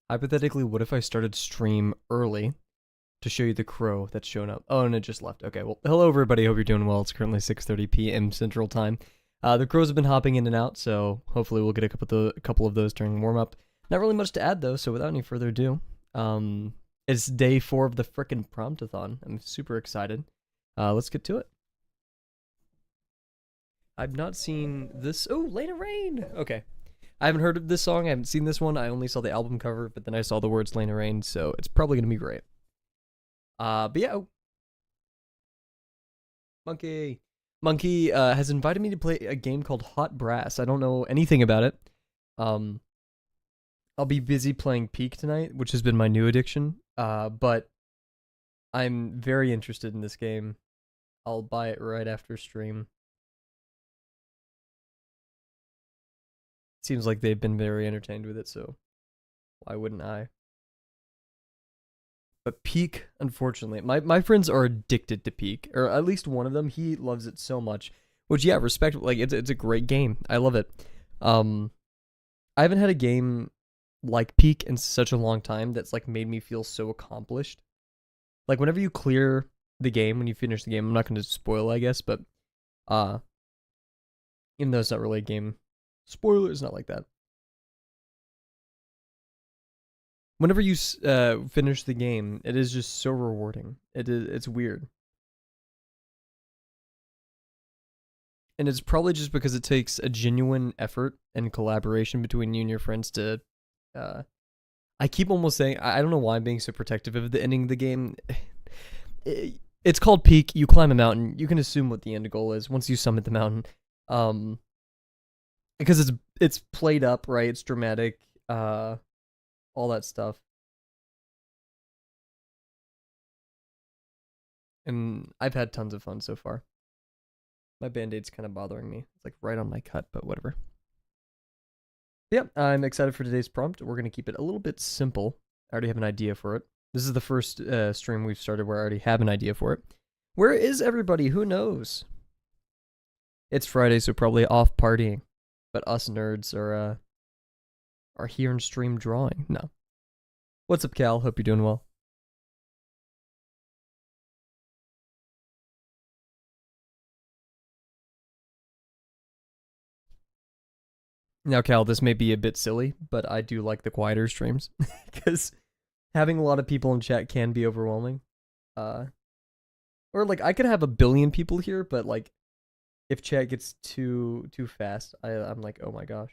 Hypothetically, what if I started stream early to show you the crow that's shown up? Oh, and it just left. Okay, well, hello everybody. Hope you're doing well. It's currently 6:30 p.m. Central Time. The crows have been hopping in and out, so hopefully we'll get a couple of those during warm up. Not really much to add though, so without any further ado, it's day 4 of the frickin' Promptathon. I'm super excited. Let's get to it. I've not seen this. Oh, Lane of Rain. Okay. I haven't heard of this song. I haven't seen this one. I only saw the album cover, but then I saw the words Lane of Rain, so it's probably gonna be great. But yeah. Oh. Monkey. Monkey has invited me to play a game called Hot Brass. I don't know anything about it. Um, I'll be busy playing Peak tonight, which has been my new addiction. But I'm very interested in this game. I'll buy it right after stream. Seems like they've been very entertained with it, so why wouldn't I? But Peak, unfortunately, my friends are addicted to Peak, or at least one of them. He loves it so much, which yeah, respect. Like it's a great game. I love it. I haven't had a game like Peak in such a long time that's like made me feel so accomplished. Like whenever you clear the game, when you finish the game, I'm not going to spoil, I guess, but even though it's not really a game spoiler, it's not like that. Whenever you finish the game, it is just so rewarding. It's weird. And it's probably just because it takes a genuine effort and collaboration between you and your friends to I keep almost saying I don't know why I'm being so protective of the ending of the game. It's called Peak. You climb a mountain. You can assume what the end goal is once you summit the mountain. Because it's played up, right? It's dramatic. All that stuff. And I've had tons of fun so far. My band-aid's kind of bothering me. It's like right on my cut, but whatever. Yep, I'm excited for today's prompt. We're going to keep it a little bit simple. I already have an idea for it. This is the first stream we've started where I already have an idea for it. Where is everybody? Who knows? It's Friday, so probably off partying. But us nerds are here in stream drawing. No. What's up, Cal? Hope you're doing well. Now, Cal, this may be a bit silly, but I do like the quieter streams because having a lot of people in chat can be overwhelming. Or like I could have a billion people here, but like if chat gets too fast, I'm like, oh my gosh.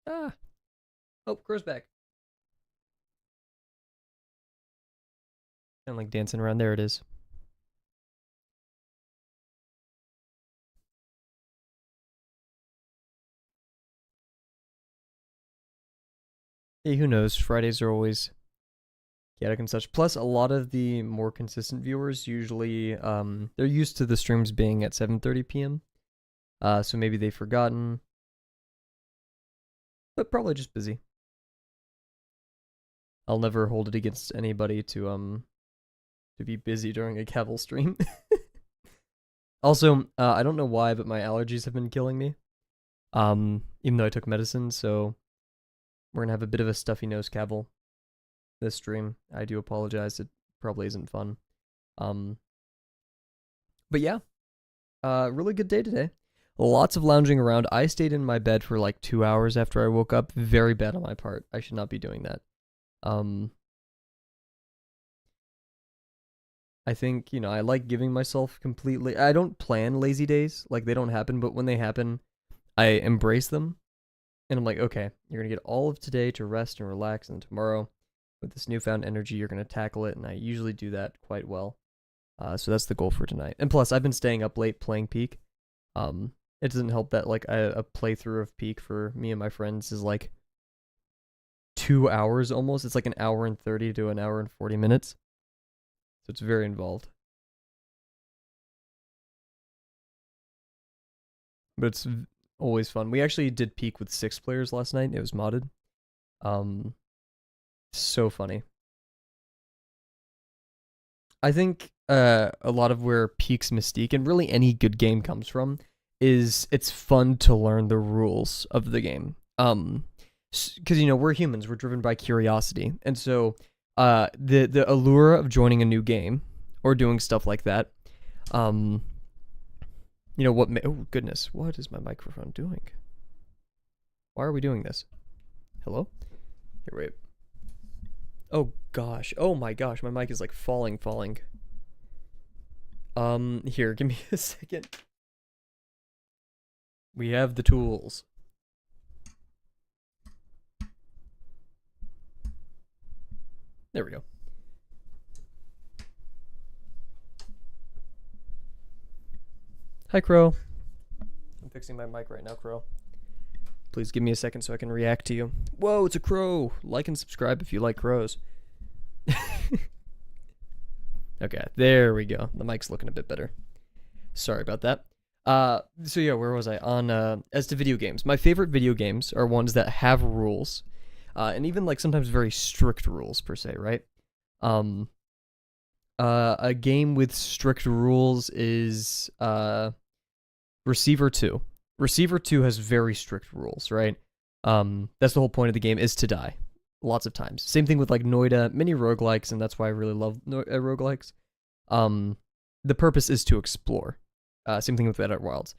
Ah. Oh, crow's back. And like dancing around. There it is. Hey, who knows? Fridays are always chaotic and such. Plus, a lot of the more consistent viewers usually they're used to the streams being at 7:30 p.m. So maybe they've forgotten, but probably just busy. I'll never hold it against anybody to be busy during a Kavel stream. Also, I don't know why, but my allergies have been killing me. Even though I took medicine, so we're gonna have a bit of a stuffy nose Kavel this stream. I do apologize. It probably isn't fun. But yeah, really good day today. Lots of lounging around. I stayed in my bed for like 2 hours after I woke up. Very bad on my part. I should not be doing that. I think, you know, I like giving myself completely. I don't plan lazy days. Like, they don't happen, but when they happen, I embrace them. And I'm like, okay, you're going to get all of today to rest and relax, and tomorrow, with this newfound energy, you're going to tackle it, and I usually do that quite well. So that's the goal for tonight. And plus, I've been staying up late playing Peak. It doesn't help that, like, a playthrough of Peak for me and my friends is, like, 2 hours almost. It's like an hour and 30 to an hour and 40 minutes. So it's very involved. but it's always fun. We actually did peak with 6 players last night. It was modded. So funny. I think a lot of where Peak's mystique and really any good game comes from is it's fun to learn the rules of the game. Because we're humans, we're driven by curiosity, and so the allure of joining a new game or doing stuff like that, oh goodness, what is my microphone doing? Why are we doing this? Hello? Here, wait. Oh gosh. Oh my gosh, my mic is like falling. Here, give me a second. We have the tools. There we go. Hi, Crow. I'm fixing my mic right now, Crow. Please give me a second so I can react to you. Whoa, it's a crow. Like and subscribe if you like crows. Okay, there we go. The mic's looking a bit better. Sorry about that. So yeah, where was I? On as to video games. My favorite video games are ones that have rules. And even like sometimes very strict rules per se, right? A game with strict rules is Receiver 2. Receiver 2 has very strict rules, right? That's the whole point of the game, is to die. Lots of times. Same thing with like Noida, many roguelikes, and that's why I really love roguelikes. The purpose is to explore. Same thing with Outer Wilds.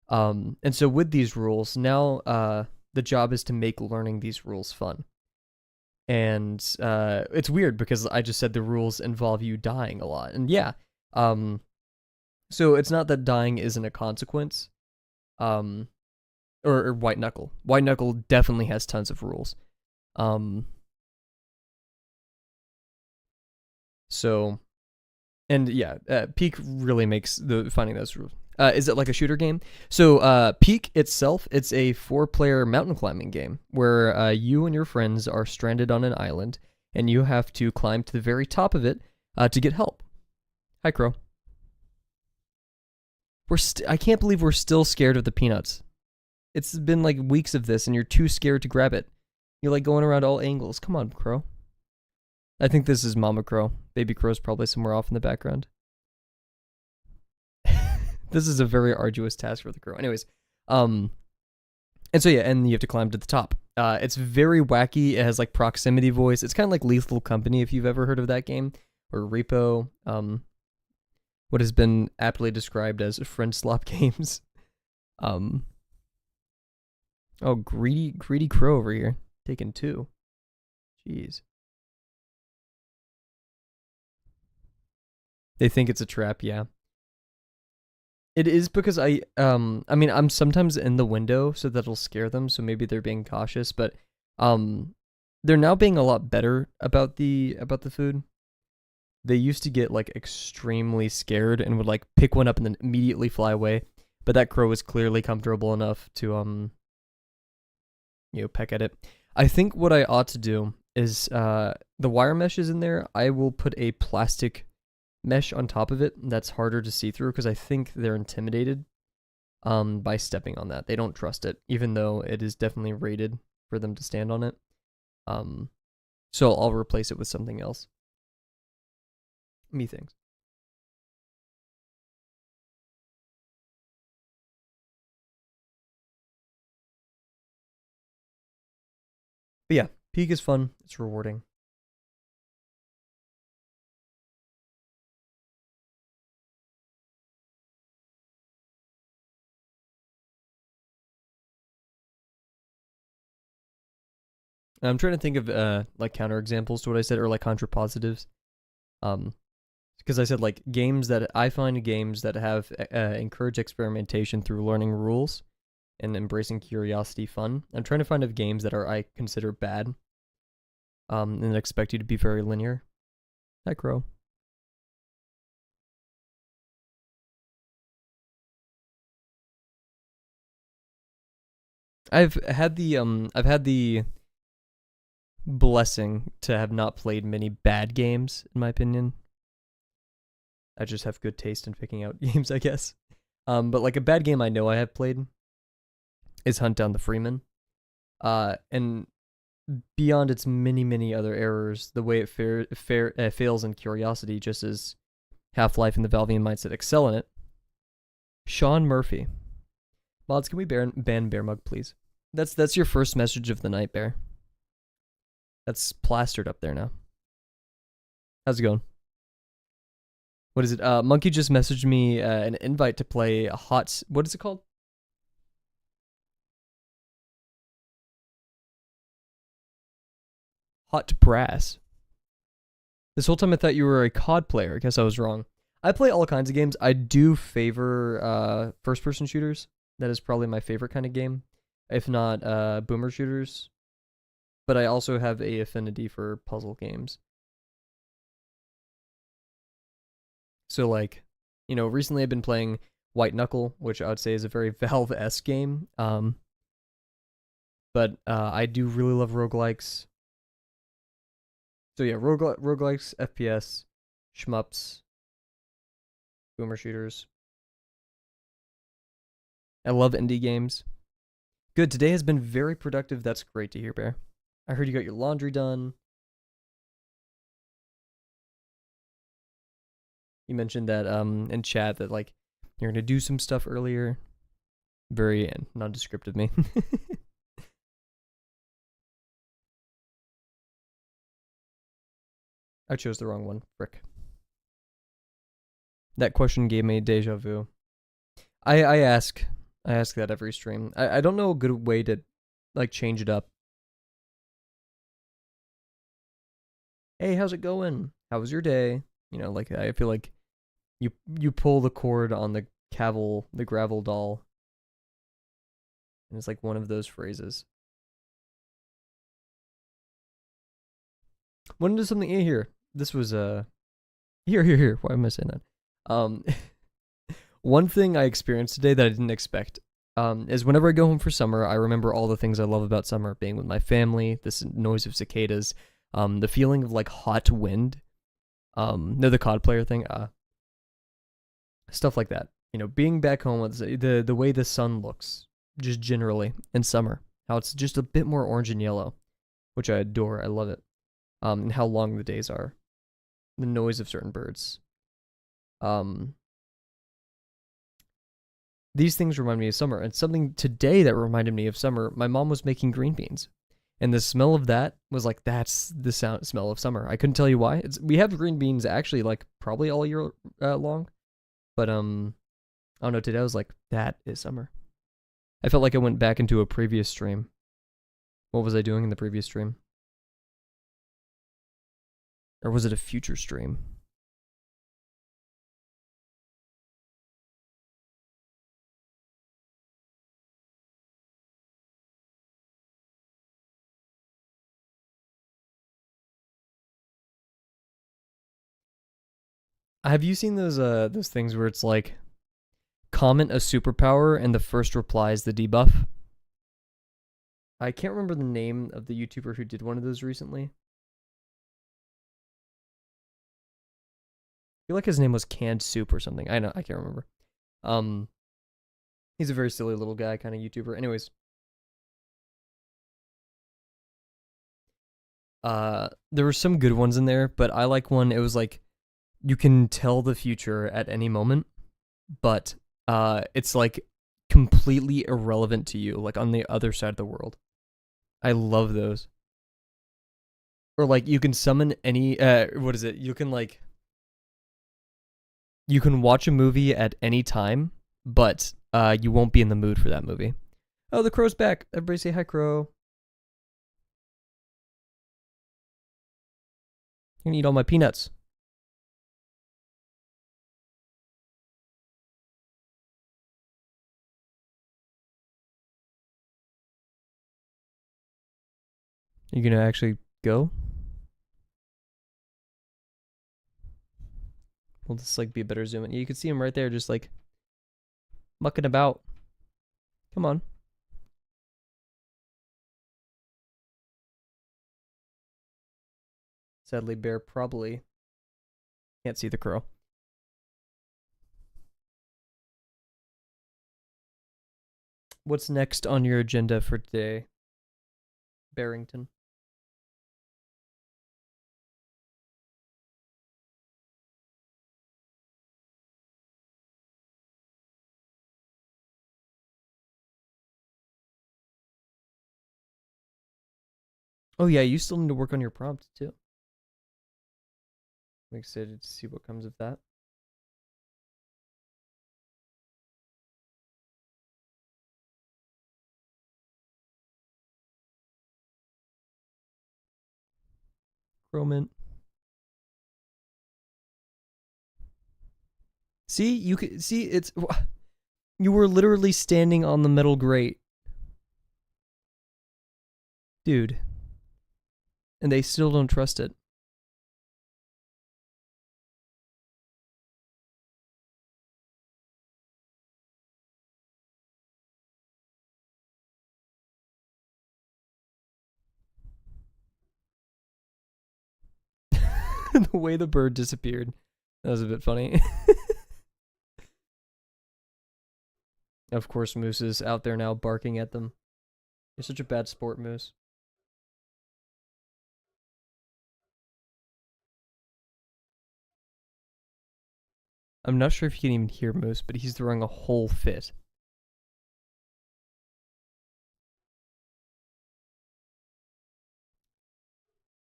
And so with these rules, now the job is to make learning these rules fun. And it's weird because I just said the rules involve you dying a lot. And yeah, so it's not that dying isn't a consequence. Or White Knuckle. White Knuckle definitely has tons of rules. So, and yeah, Peak really makes the finding those rules. Is it like a shooter game? So, Peak itself, it's a 4-player mountain climbing game where you and your friends are stranded on an island, and you have to climb to the very top of it to get help. Hi, Crow. I can't believe we're still scared of the peanuts. It's been like weeks of this, and you're too scared to grab it. You're like going around all angles. Come on, Crow. I think this is Mama Crow. Baby Crow's probably somewhere off in the background. This is a very arduous task for the crow. Anyways, and so yeah, and you have to climb to the top. It's very wacky. It has like proximity voice. It's kind of like Lethal Company, if you've ever heard of that game, or Repo. What has been aptly described as friend slop games. Oh, greedy crow over here, taking 2. Jeez. They think it's a trap, yeah. It is because I mean, I'm sometimes in the window, so that'll scare them, so maybe they're being cautious, but they're now being a lot better about the food. They used to get like extremely scared and would like pick one up and then immediately fly away, but that crow was clearly comfortable enough to peck at it. I think what I ought to do is the wire mesh is in there. I will put a plastic mesh on top of it that's harder to see through because I think they're intimidated by stepping on that. They don't trust it, even though it is definitely rated for them to stand on it. So I'll replace it with something else. Methinks. But yeah, Peak is fun. It's rewarding. I'm trying to think of like counter examples to what I said, or like contrapositives. Because I said like games that I find games that have encourage experimentation through learning rules and embracing curiosity fun. I'm trying to find of games that I consider bad, and expect you to be very linear. Hi, Crow. I've had the blessing to have not played many bad games, in my opinion. I just have good taste in picking out games, I guess. But like a bad game I know I have played is Hunt Down the Freeman. And beyond its many other errors, the way it fails in Curiosity, just as Half-Life and the Valvean mindset excel in it. Sean Murphy. Mods, can we ban Bear Mug, please? That's your first message of the night, Bear. That's plastered up there now. How's it going? What is it? Monkey just messaged me an invite to play a what is it called? Hot Brass. This whole time I thought you were a COD player. I guess I was wrong. I play all kinds of games. I do favor first-person shooters. That is probably my favorite kind of game, if not boomer shooters. But I also have a affinity for puzzle games. So like, you know, recently I've been playing White Knuckle, which I would say is a very Valve-esque game. But I do really love roguelikes. So yeah, roguelikes, FPS, shmups, boomer shooters. I love indie games. Good, today has been very productive. That's great to hear, Bear. I heard you got your laundry done. You mentioned that in chat that like you're gonna do some stuff earlier. Very nondescript of me. I chose the wrong one. Frick. That question gave me deja vu. I ask that every stream. I don't know a good way to like change it up. Hey, how's it going? How was your day? You know, like I feel like you pull the cord on the Kavel, the gravel doll, and it's like one of those phrases. When does something here? This was here. Why am I saying that? One thing I experienced today that I didn't expect is whenever I go home for summer, I remember all the things I love about summer, being with my family, this noise of cicadas, the feeling of like hot wind, no, the COD player thing, stuff like that. You know, being back home, the way the sun looks, just generally in summer, how it's just a bit more orange and yellow, which I adore. I love it. And how long the days are, the noise of certain birds. These things remind me of summer. And something today that reminded me of summer, my mom was making green beans. And the smell of that was like, that's the smell of summer. I couldn't tell you why. We have green beans actually like probably all year long. But I don't know, today I was like, that is summer. I felt like I went back into a previous stream. What was I doing in the previous stream? Or was it a future stream? Have you seen those things where it's like comment a superpower and the first reply is the debuff? I can't remember the name of the YouTuber who did one of those recently. I feel like his name was Canned Soup or something. I can't remember. He's a very silly little guy kind of YouTuber. Anyways, there were some good ones in there, but I like one. It was like you can tell the future at any moment, but it's like completely irrelevant to you, like on the other side of the world. I love those. Or like you can summon any what is it? You can watch a movie at any time, but you won't be in the mood for that movie. Oh, the crow's back. Everybody say hi, crow. You can eat all my peanuts. You gonna actually go? Will this like be a better zoom in? You can see him right there, just like mucking about. Come on. Sadly, Bear probably can't see the crow. What's next on your agenda for today, Barrington? Oh yeah, you still need to work on your prompt too. I'm excited to see what comes of that. Chromant. See, you could see it's you were literally standing on the metal grate. Dude. And they still don't trust it. The way the bird disappeared. That was a bit funny. Of course, Moose is out there now barking at them. You're such a bad sport, Moose. I'm not sure if you can even hear Moose, but he's throwing a whole fit.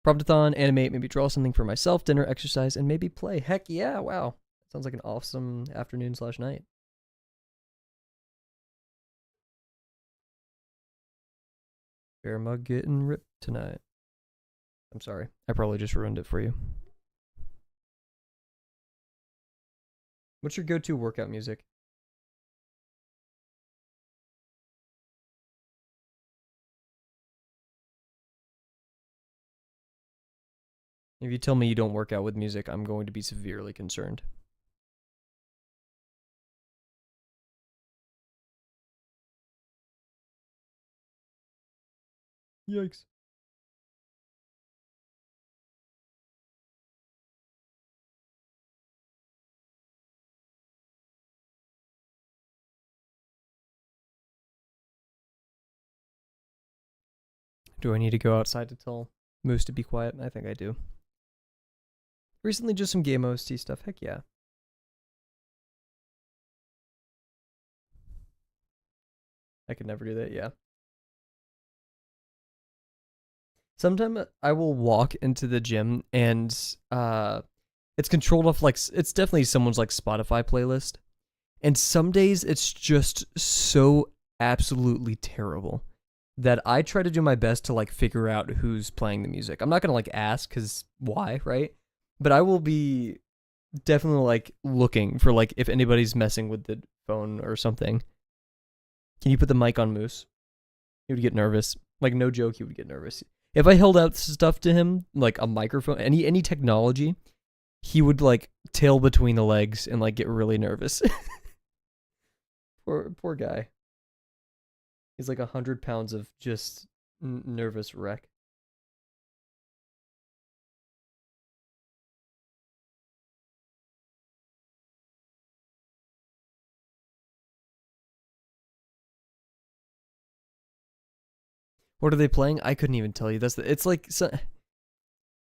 Promptathon, animate, maybe draw something for myself, dinner, exercise, and maybe play. Heck yeah, wow. Sounds like an awesome afternoon/night. Bear mug getting ripped tonight. I'm sorry. I probably just ruined it for you. What's your go-to workout music? If you tell me you don't work out with music, I'm going to be severely concerned. Yikes. Do I need to go outside to tell Moose to be quiet? I think I do. Recently, just some game OST stuff. Heck yeah. I could never do that, yeah. Sometimes I will walk into the gym and it's controlled off like it's definitely someone's like Spotify playlist. And some days it's just so absolutely terrible that I try to do my best to like figure out who's playing the music. I'm not going to like ask cuz why, right? But I will be definitely like looking for like if anybody's messing with the phone or something. Can you put the mic on Moose? He would get nervous. Like no joke, he would get nervous. If I held out stuff to him, like a microphone, any technology, he would like tail between the legs and like get really nervous. Poor guy. He's like 100 pounds of just nervous wreck. What are they playing? I couldn't even tell you. It's like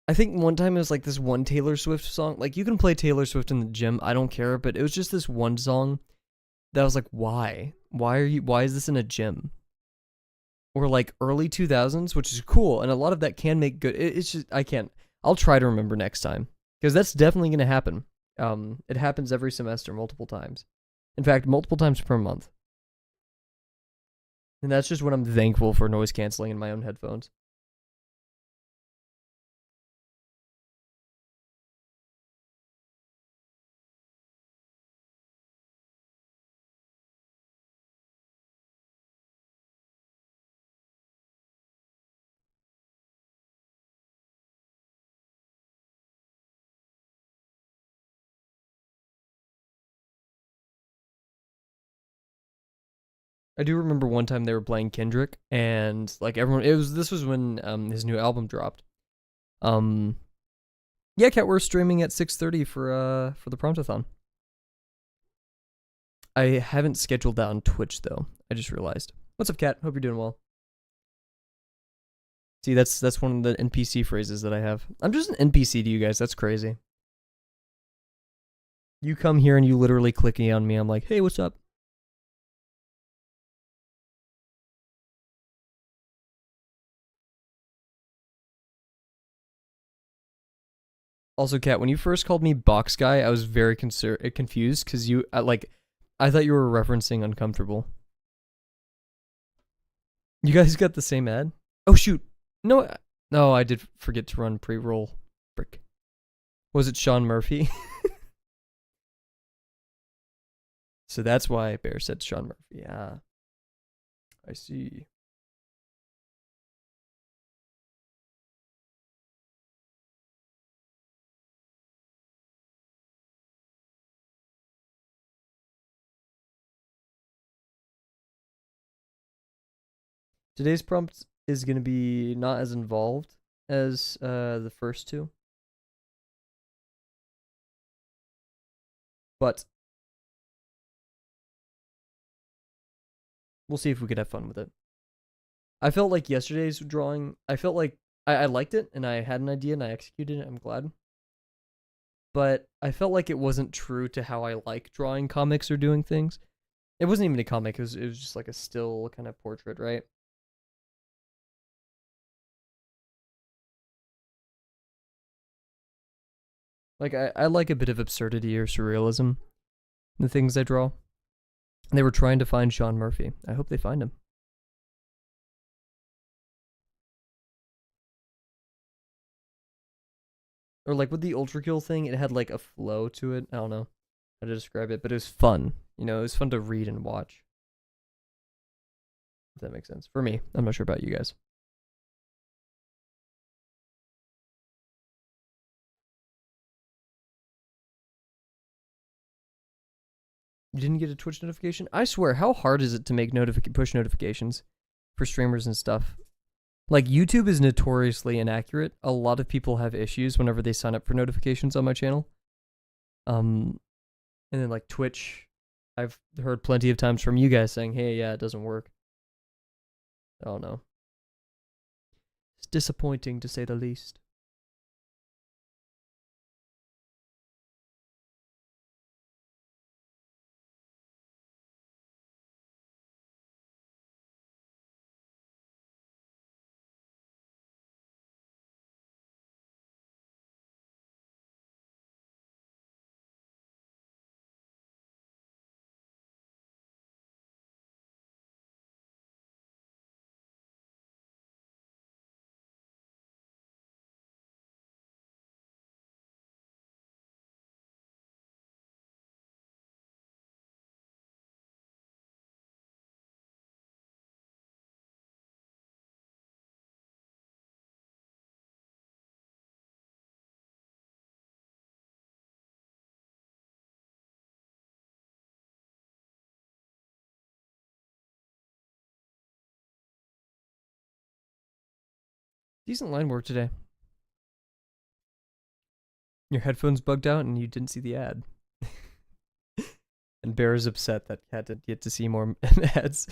I think one time it was like this one Taylor Swift song. Like you can play Taylor Swift in the gym, I don't care, but it was just this one song that I was like, why? Why is this in a gym? Or like early 2000s, which is cool, and a lot of that can make good. It's just I can't. I'll try to remember next time because that's definitely going to happen. It happens every semester, multiple times. In fact, multiple times per month. And that's just when I'm thankful for noise canceling in my own headphones. I do remember one time they were playing Kendrick, and like everyone, this was when his new album dropped. Yeah, Cat, we're streaming at 6:30 for the Promptathon. I haven't scheduled that on Twitch though. I just realized. What's up, Cat? Hope you're doing well. See, that's one of the NPC phrases that I have. I'm just an NPC to you guys. That's crazy. You come here and you literally click on me. I'm like, hey, what's up? Also, Kat, when you first called me box guy, I was very confused because I thought you were referencing uncomfortable. You guys got the same ad? Oh shoot! No, I did forget to run pre-roll. Brick. Was it Sean Murphy? So that's why Bear said Sean Murphy. Ah, I see. Today's prompt is going to be not as involved as the first two. But we'll see if we could have fun with it. I felt like yesterday's drawing, I felt like I liked it and I had an idea and I executed it. I'm glad. But I felt like it wasn't true to how I like drawing comics or doing things. It wasn't even a comic, it was just like a still kind of portrait, right? Like, I like a bit of absurdity or surrealism in the things I draw. They were trying to find Sean Murphy. I hope they find him. Or like with the Ultra Kill thing, it had like a flow to it. I don't know how to describe it, but it was fun. You know, it was fun to read and watch. If that makes sense. For me. I'm not sure about you guys. You didn't get a Twitch notification? I swear, how hard is it to make push notifications for streamers and stuff? Like, YouTube is notoriously inaccurate. A lot of people have issues whenever they sign up for notifications on my channel. And then like Twitch, I've heard plenty of times from you guys saying, hey, yeah, it doesn't work. I don't know. It's disappointing to say the least. Decent line work today. Your headphones bugged out and you didn't see the ad. And Bear is upset that Cat didn't get to see more ads.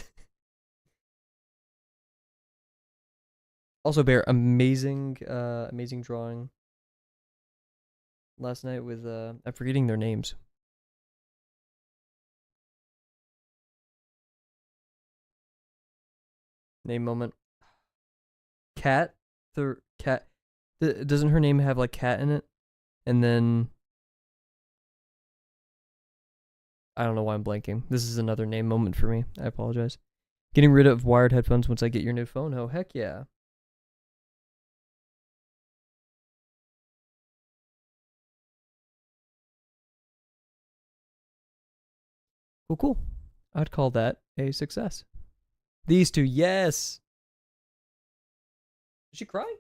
Also, Bear, amazing drawing last night with I'm forgetting their names. Name moment. Cat, doesn't her name have like cat in it? And then I don't know why I'm blanking. This is another name moment for me. I apologize. Getting rid of wired headphones once I get your new phone. Oh, heck yeah. Cool. I'd call that a success. These two, yes. Is she crying?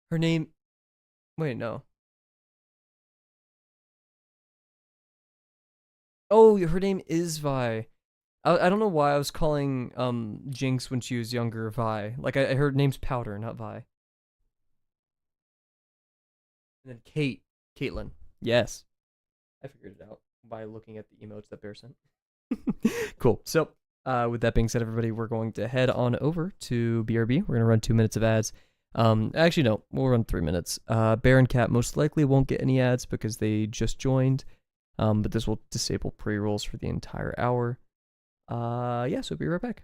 Her name. Wait, no. Oh, her name is Vi. I don't know why I was calling Jinx when she was younger Vi. Like I her name's Powder, not Vi. And then Caitlin. Yes, I figured it out. by looking at the emotes that Bear sent. Cool. So, with that being said, everybody, we're going to head on over to BRB. We're going to run 2 minutes of ads. Actually, no, we'll run 3 minutes. Bear and Cat most likely won't get any ads because they just joined. But this will disable pre-rolls for the entire hour. Yeah, so be right back.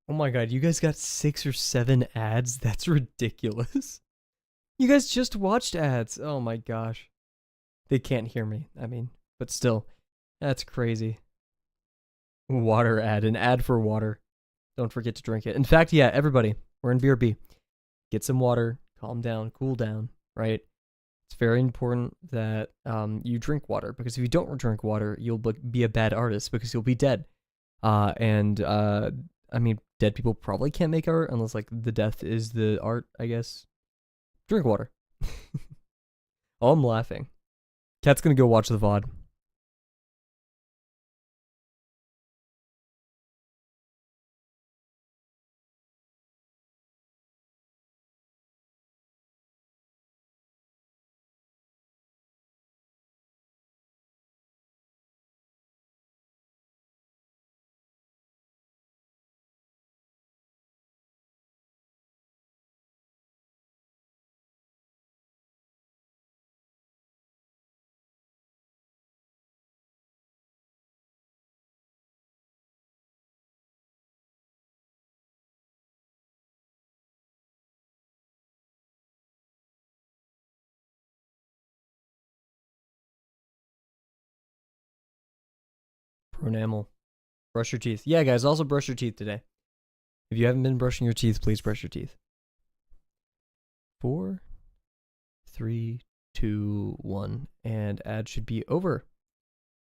Oh my god, you guys got 6 or 7 ads? That's ridiculous. You guys just watched ads. Oh my gosh. They can't hear me. I mean, but still, that's crazy. Water ad, an ad for water. Don't forget to drink it. In fact, yeah, everybody, we're in BRB. Get some water, calm down, cool down, right? It's very important that you drink water, because if you don't drink water, you'll be a bad artist because you'll be dead. I mean, dead people probably can't make art unless like the death is the art, I guess. Drink water. Oh, I'm laughing. Cat's gonna go watch the VOD. Pronamel. Brush your teeth. Yeah, guys, also brush your teeth today. If you haven't been brushing your teeth, please brush your teeth. 4, 3, 2, 1, and ad should be over.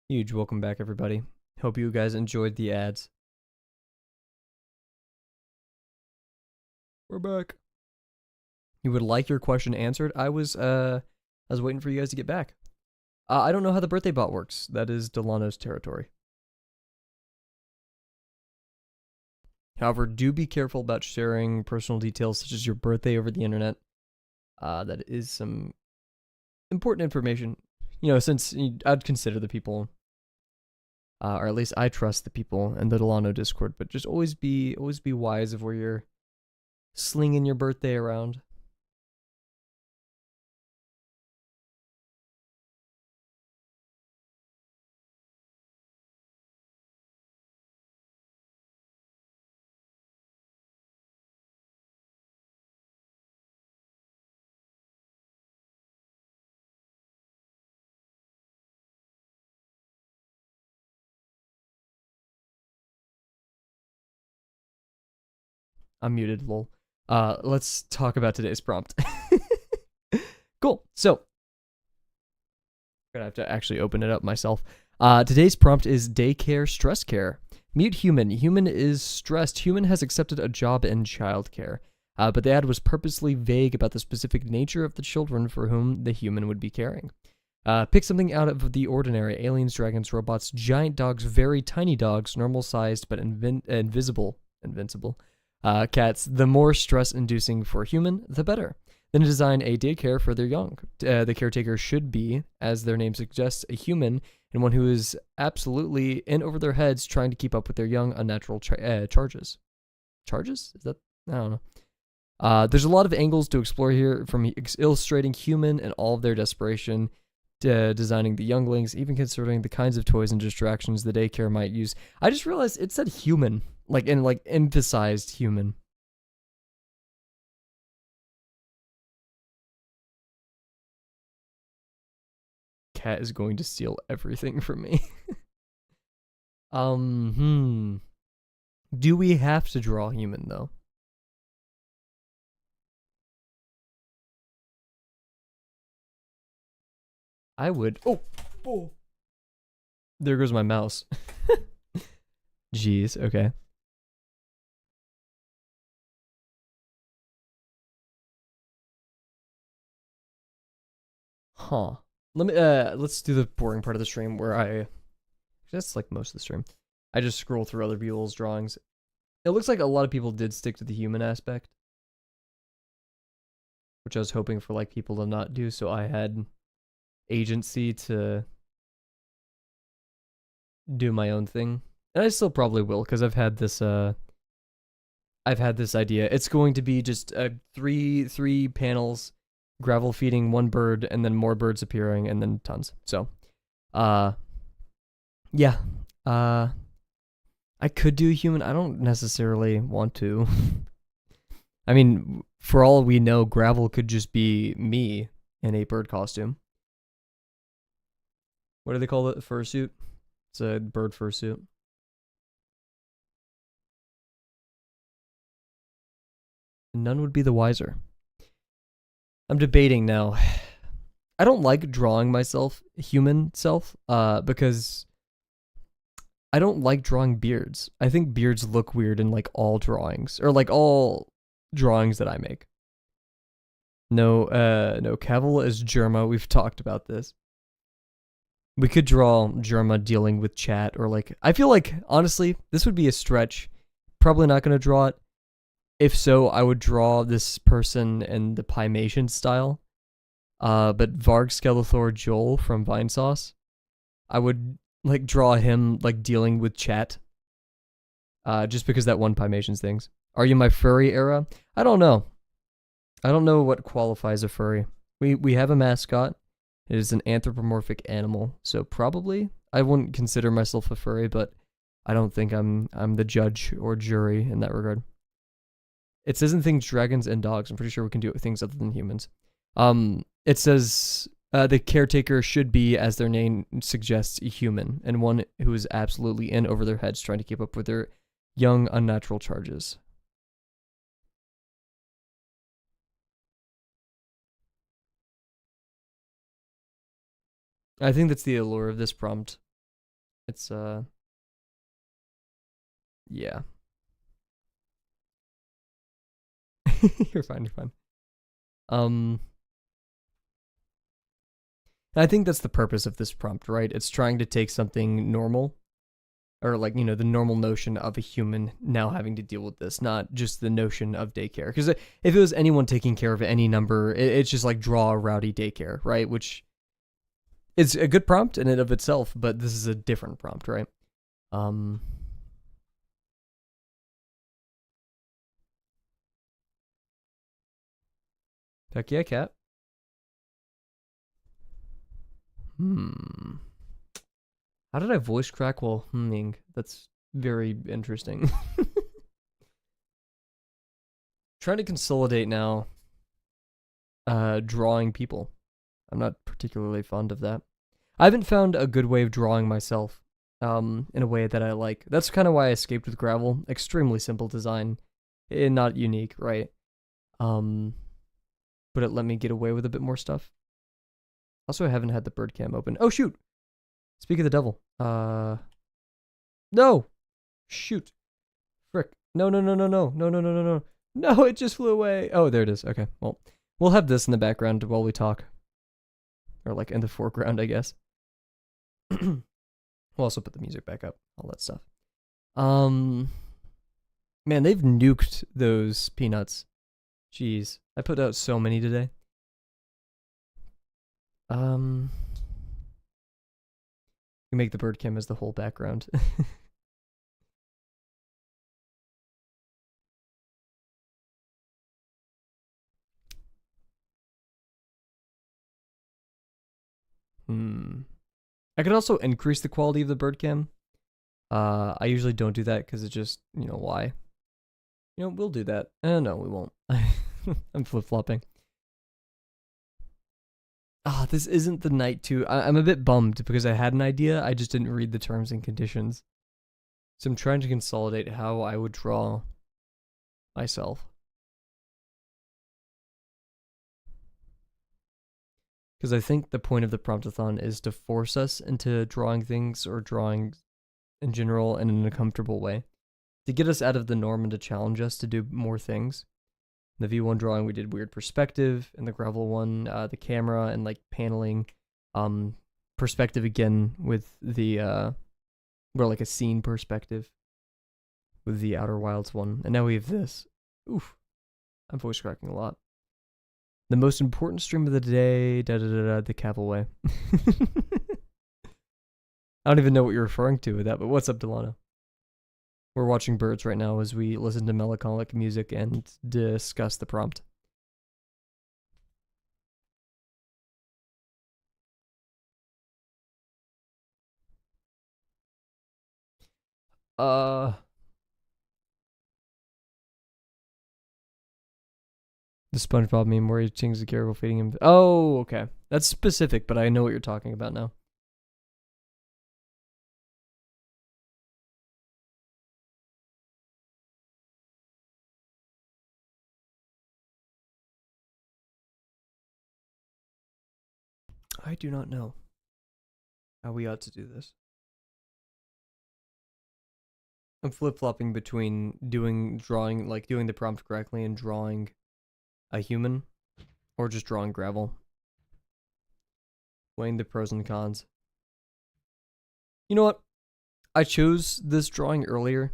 Huge welcome back, everybody. Hope you guys enjoyed the ads. We're back. You would like your question answered? I was waiting for you guys to get back. I don't know how the birthday bot works. That is Delano's territory. However, do be careful about sharing personal details such as your birthday over the internet. That is some important information. You know, since I'd consider the people, or at least I trust the people in the Delano Discord, but just always be wise of where you're slinging your birthday around. I'm muted, lol. Let's talk about today's prompt. Cool. So, I'm gonna have to actually open it up myself. Today's prompt is daycare stress care. Mute human. Human is stressed. Human has accepted a job in childcare. But the ad was purposely vague about the specific nature of the children for whom the human would be caring. Pick something out of the ordinary. Aliens, dragons, robots, giant dogs, very tiny dogs, normal sized but invincible. Cats. The more stress-inducing for a human, the better. Then design a daycare for their young. The caretaker should be, as their name suggests, a human and one who is absolutely in over their heads trying to keep up with their young unnatural charges. Charges? Is that? I don't know. There's a lot of angles to explore here, from illustrating human and all of their desperation, designing the younglings, even considering the kinds of toys and distractions the daycare might use. I just realized it said human, like emphasized human. Cat is going to steal everything from me. Do we have to draw human though? I would. Oh. There goes my mouse. Jeez. Okay. Huh. Let's do the boring part of the stream where that's like most of the stream. I just scroll through other people's drawings. It looks like a lot of people did stick to the human aspect, which I was hoping for like people to not do, so I had agency to do my own thing. And I still probably will, because I've had this idea. It's going to be just three panels, gravel feeding one bird, and then more birds appearing, and then tons. So yeah. I could do human. I don't necessarily want to. I mean, for all we know, gravel could just be me in a bird costume. What do they call it? Fursuit? It's a bird fursuit. None would be the wiser. I'm debating now. I don't like drawing myself, human self, because I don't like drawing beards. I think beards look weird in like all drawings, or like all drawings that I make. No, Kavel is Germa. We've talked about this. We could draw Germa dealing with chat, or like, I feel like, honestly, this would be a stretch. Probably not going to draw it. If so, I would draw this person in the Pymation style. But Varg Skeletor Joel from Vinesauce, I would like draw him like dealing with chat. Just because that one Pymations things. Are you my furry era? I don't know. I don't know what qualifies a furry. We have a mascot. It is an anthropomorphic animal, so probably I wouldn't consider myself a furry, but I don't think I'm the judge or jury in that regard. It says in things dragons and dogs. I'm pretty sure we can do it with things other than humans. It says the caretaker should be, as their name suggests, a human, and one who is absolutely in over their heads trying to keep up with their young unnatural charges. I think that's the allure of this prompt. It's yeah. You're fine. I think that's the purpose of this prompt, right? It's trying to take something normal, or like, you know, the normal notion of a human now having to deal with this, not just the notion of daycare. Because if it was anyone taking care of any number, it's just like draw a rowdy daycare, right? Which is a good prompt in and of itself, but this is a different prompt, right? Heck yeah, cat. How did I voice crack while humming? That's very interesting. Trying to consolidate now. Drawing people. I'm not particularly fond of that. I haven't found a good way of drawing myself. In a way that I like. That's kind of why I escaped with gravel. Extremely simple design. Not unique, right? But it let me get away with a bit more stuff. Also, I haven't had the bird cam open. Oh, shoot! Speak of the devil. No! Shoot. Frick. No. No, it just flew away. Oh, there it is. Okay, well, we'll have this in the background while we talk. or like in the foreground, I guess. We'll also put the music back up, all that stuff. Man, they've nuked those peanuts. Jeez, I put out so many today. You make the bird cam as the whole background. I could also increase the quality of the bird cam. I usually don't do that because it just, why? We'll do that. No, we won't. I'm flip-flopping. This isn't the night to... I'm a bit bummed because I had an idea, I just didn't read the terms and conditions. So I'm trying to consolidate how I would draw myself. Because I think the point of the Promptathon is to force us into drawing things or drawing in general in an uncomfortable way. To get us out of the norm and to challenge us to do more things. In the V1 drawing, we did weird perspective. In the gravel one, the camera and like paneling. Perspective again with the, more like a scene perspective with the Outer Wilds one. And now we have this. Oof. I'm voice cracking a lot. The most important stream of the day, the Kavel way. I don't even know what you're referring to with that, but what's up, Delano? We're watching birds right now as we listen to melancholic music and discuss the prompt. The SpongeBob meme where he sings the caribou feeding him. Oh, okay. That's specific, but I know what you're talking about now. I do not know how we ought to do this. I'm flip-flopping between doing the prompt correctly and drawing a human, or just drawing gravel. Weighing the pros and cons. You know what? I chose this drawing earlier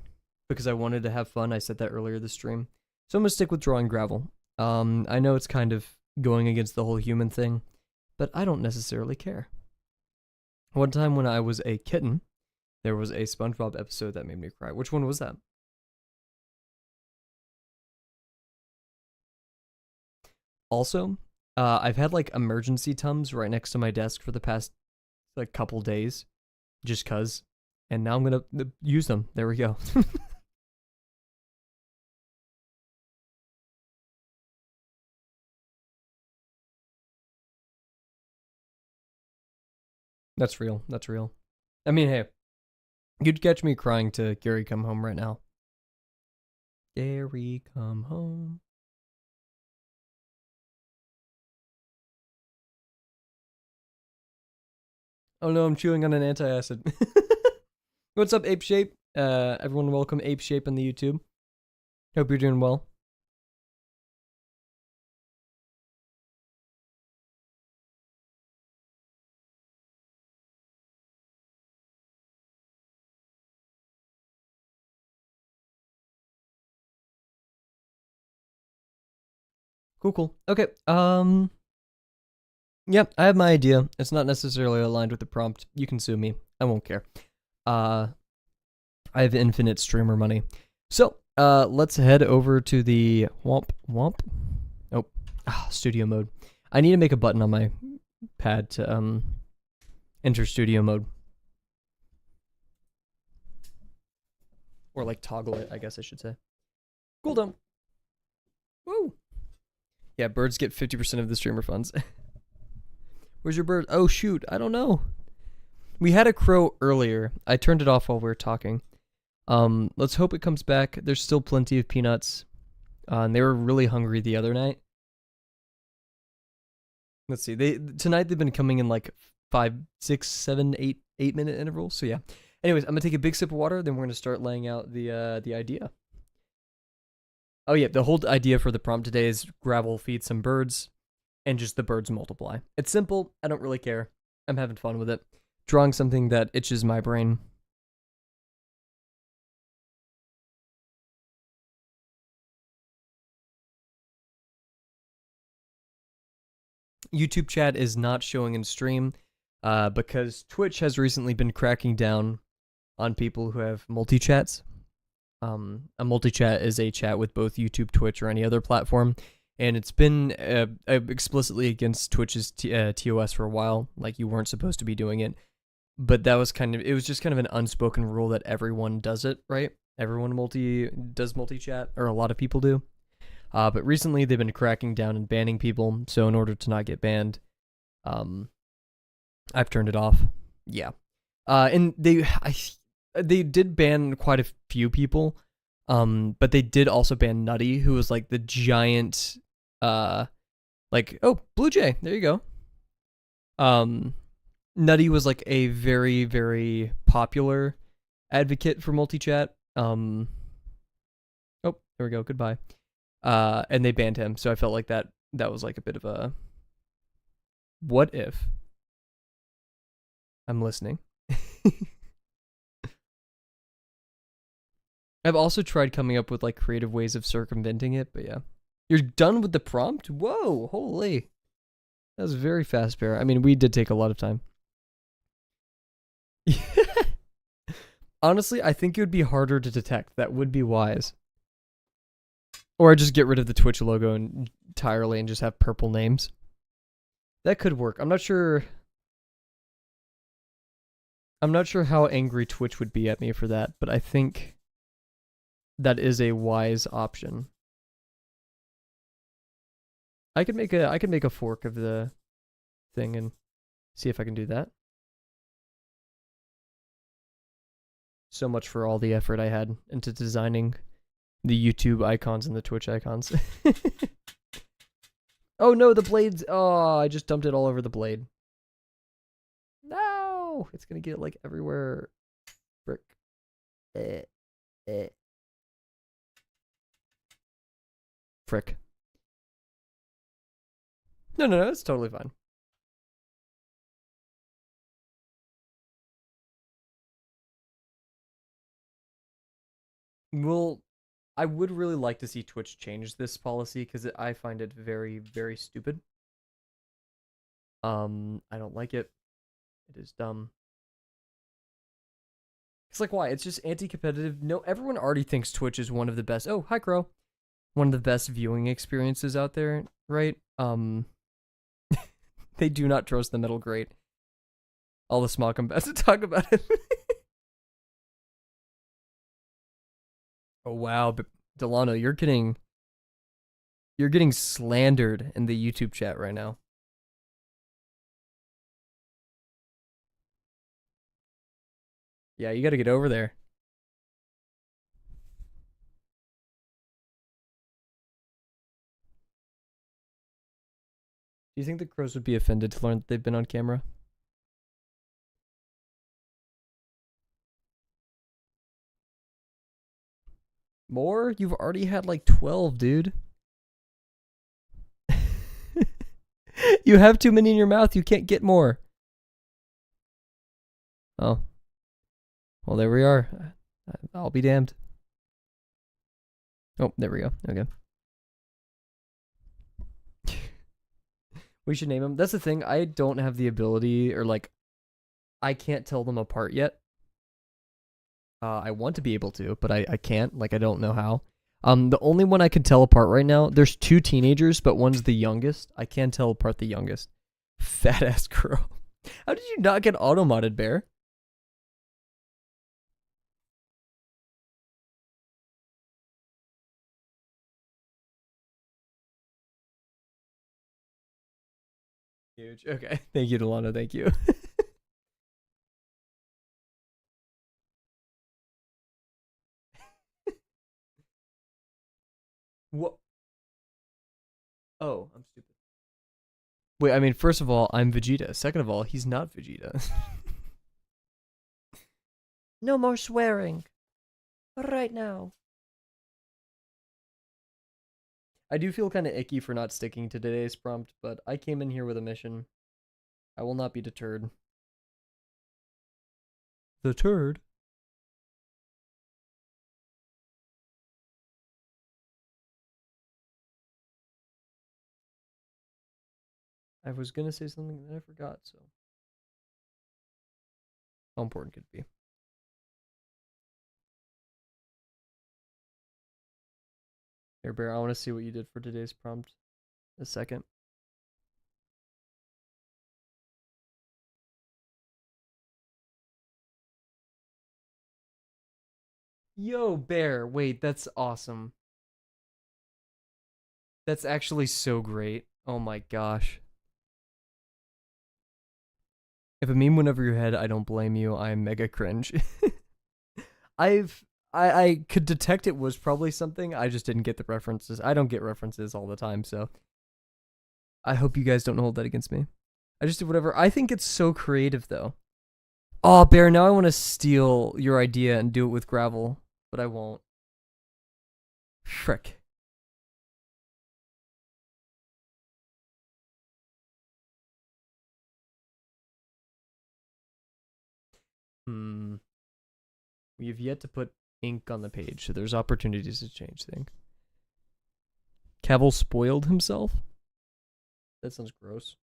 because I wanted to have fun. I said that earlier this stream. So I'm going to stick with drawing gravel. I know it's kind of going against the whole human thing, but I don't necessarily care. One time when I was a kitten, there was a SpongeBob episode that made me cry. Which one was that? Also, I've had like emergency Tums right next to my desk for the past like couple days, just cuz, and now I'm gonna use them. There we go. That's real. That's real. I mean, hey, you'd catch me crying to Gary Come Home right now. Gary Come Home. Oh no, I'm chewing on an antacid. What's up, Ape Shape? Everyone welcome Ape Shape on the YouTube. Hope you're doing well. Cool. Okay. Yep, I have my idea. It's not necessarily aligned with the prompt. You can sue me. I won't care. I have infinite streamer money. So, let's head over to the Womp. Oh, studio mode. I need to make a button on my pad to enter studio mode. Or like toggle it, I guess I should say. Cooldown. Woo! Yeah, birds get 50% of the streamer funds. Where's your bird? Oh, shoot. I don't know. We had a crow earlier. I turned it off while we were talking. Let's hope it comes back. There's still plenty of peanuts. And they were really hungry the other night. Let's see. Tonight they've been coming in like 5, 6, 7, 8 minute intervals. So yeah. Anyways, I'm gonna take a big sip of water. Then we're gonna start laying out the idea. Oh yeah, the whole idea for the prompt today is gravel feed some birds. and just the birds multiply. It's simple. I don't really care. I'm having fun with it. Drawing something that itches my brain. YouTube chat is not showing in stream because Twitch has recently been cracking down on people who have multi-chats. A multi-chat is a chat with both YouTube, Twitch, or any other platform, and it's been explicitly against Twitch's TOS for a while. Like, you weren't supposed to be doing it, but that was it was just kind of an unspoken rule that everyone does it, right? Everyone does multi-chat, or a lot of people do. But recently they've been cracking down and banning people, so in order to not get banned, I've turned it off. Yeah. And they did ban quite a few people, but they did also ban Nutty, who was like the giant, like, oh, Blue Jay, there you go. Nutty was like a very, very popular advocate for multi-chat. Oh, there we go, goodbye. And they banned him, so I felt like that was like a bit of a, what if? I'm listening. I've also tried coming up with like creative ways of circumventing it, but yeah. You're done with the prompt? Whoa, holy. That was very fast, Bear. I mean, we did take a lot of time. Honestly, I think it would be harder to detect. That would be wise. Or just get rid of the Twitch logo entirely and just have purple names. That could work. I'm not sure how angry Twitch would be at me for that, but I think that is a wise option. I could make a fork of the thing and see if I can do that. So much for all the effort I had into designing the YouTube icons and the Twitch icons. Oh no, the blades. Oh, I just dumped it all over the blade. No, it's gonna get like everywhere. Frick. Frick. No, it's totally fine. Well, I would really like to see Twitch change this policy because I find it very, very stupid. I don't like it. It is dumb. It's like, why? It's just anti-competitive. No, everyone already thinks Twitch is one of the best. Oh, hi, Crow. One of the best viewing experiences out there, right? They do not trust the middle great. All the small come back to talk about it. Oh wow, but Delano, you're getting slandered in the YouTube chat right now. Yeah, you got to get over there. Do you think the crows would be offended to learn that they've been on camera? More? You've already had like 12, dude. You have too many in your mouth. You can't get more. Oh. Well, there we are. I'll be damned. Oh, there we go. Okay. We should name them. That's the thing. I don't have the ability, or like, I can't tell them apart yet. I want to be able to, but I can't. Like, I don't know how. The only one I can tell apart right now, there's 2 teenagers, but one's the youngest. I can tell apart the youngest. Fat ass crow. How did you not get auto-modded, Bear? Huge. Okay. Thank you, Delano. Thank you. What? Oh, I'm stupid. Wait, I mean, first of all, I'm Vegeta. Second of all, he's not Vegeta. No more swearing. Right now. I do feel kind of icky for not sticking to today's prompt, but I came in here with a mission. I will not be deterred. The turd? I was gonna say something that I forgot, so. How important could it be? Here, Bear, I want to see what you did for today's prompt. A second. Yo, Bear, wait, that's awesome. That's actually so great. Oh my gosh. If a meme went over your head, I don't blame you. I'm mega cringe. I could detect it was probably something. I just didn't get the references. I don't get references all the time, so I hope you guys don't hold that against me. I just did whatever. I think it's so creative though. Oh, Bear, now I want to steal your idea and do it with gravel, but I won't. Frick. Hmm. We've yet to put ink on the page, so there's opportunities to change things. Kavel spoiled himself? That sounds gross.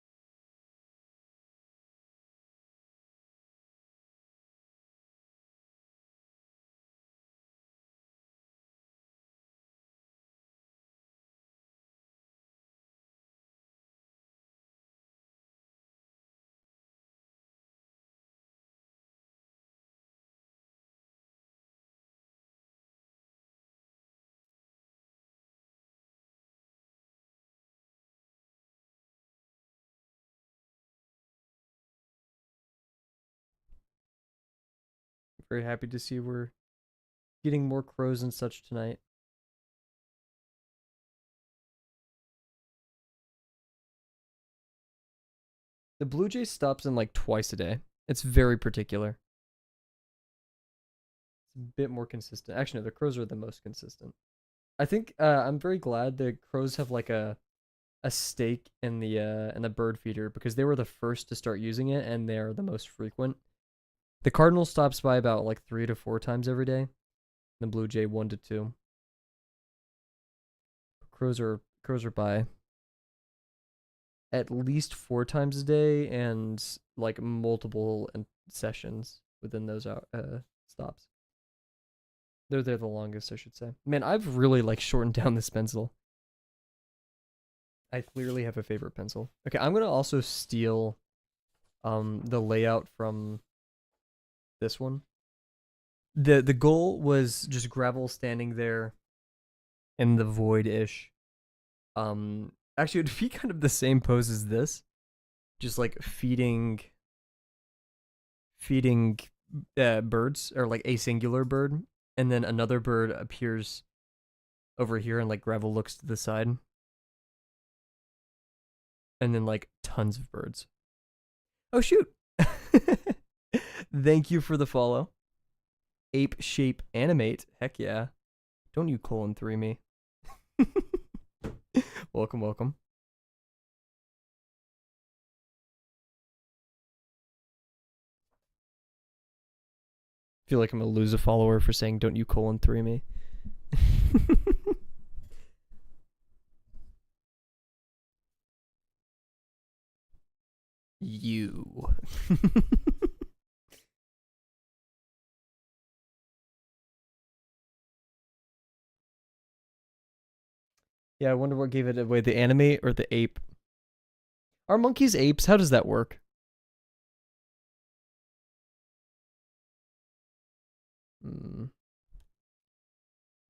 Very happy to see we're getting more crows and such tonight. The Blue Jay stops in like twice a day. It's very particular. It's a bit more consistent. Actually, no, the crows are the most consistent. I think I'm very glad the crows have like a stake in the bird feeder because they were the first to start using it and they're the most frequent. The cardinal stops by about like 3 to 4 times every day. The blue jay 1 to 2. Crows are by at least 4 times a day and like multiple sessions within those stops. They're there the longest, I should say. Man, I've really like shortened down this pencil. I clearly have a favorite pencil. Okay, I'm gonna also steal the layout from this one. The goal was just gravel standing there in the void-ish. Actually it'd be kind of the same pose as this. Just like feeding birds, or like a singular bird, and then another bird appears over here and like gravel looks to the side. And then like tons of birds. Oh shoot. Thank you for the follow. Ape shape animate. Heck yeah. Don't you 3 me. Welcome, welcome. I feel like I'm gonna lose a follower for saying don't you 3 me. You. Yeah, I wonder what gave it away, the animate or the ape. Are monkeys apes? How does that work? Hmm.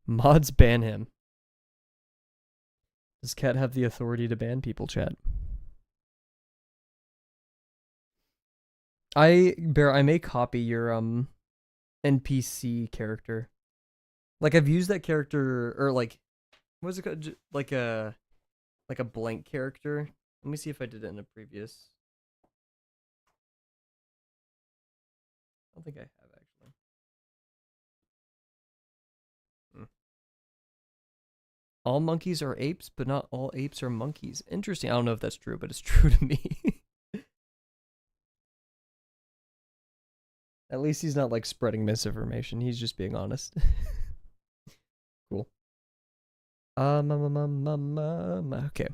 Mods ban him. Does Cat have the authority to ban people, chat? I may copy your NPC character. Like I've used that character, or like what's it called? Like a blank character. Let me see if I did it in a previous. I don't think I have actually. Hmm. All monkeys are apes, but not all apes are monkeys. Interesting. I don't know if that's true, but it's true to me. At least he's not like spreading misinformation. He's just being honest. Cool. Okay.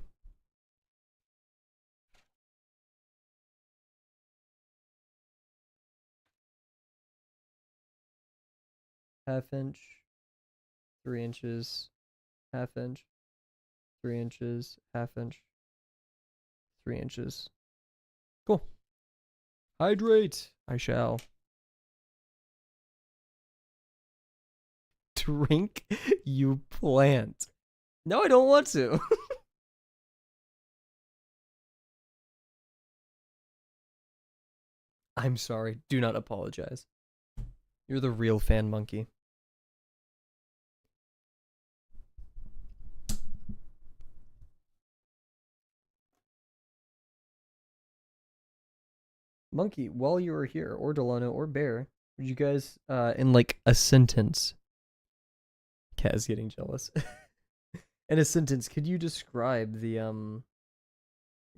Half inch, 3 inches, half inch, 3 inches, half inch, 3 inches. Cool. Hydrate. I shall. Drink, you plant. No, I don't want to. I'm sorry. Do not apologize. You're the real fan monkey. Monkey, while you were here, or Delano, or Bear, would you guys, in like a sentence, Kaz getting jealous. In a sentence, could you describe the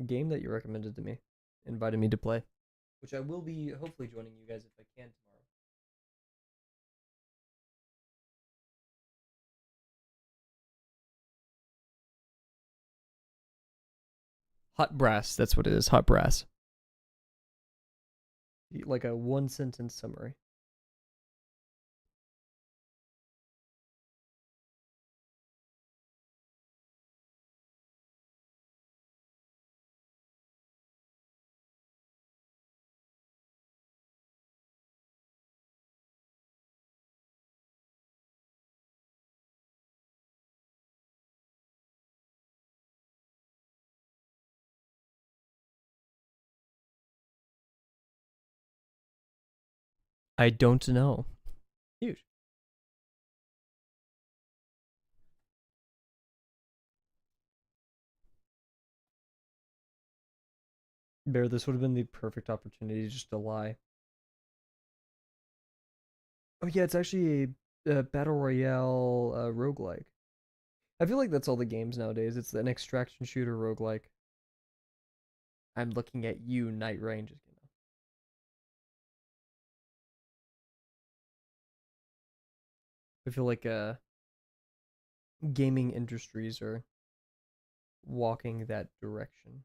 game that you recommended to me, invited me to play, which I will be hopefully joining you guys if I can tomorrow. Hot brass, that's what it is. Hot brass. Like a one sentence summary. I don't know. Huge. Bear, this would have been the perfect opportunity just to lie. Oh yeah, it's actually a battle royale roguelike. I feel like that's all the games nowadays. It's an extraction shooter roguelike. I'm looking at you, Night Rain. Just kidding. I feel like gaming industries are walking that direction.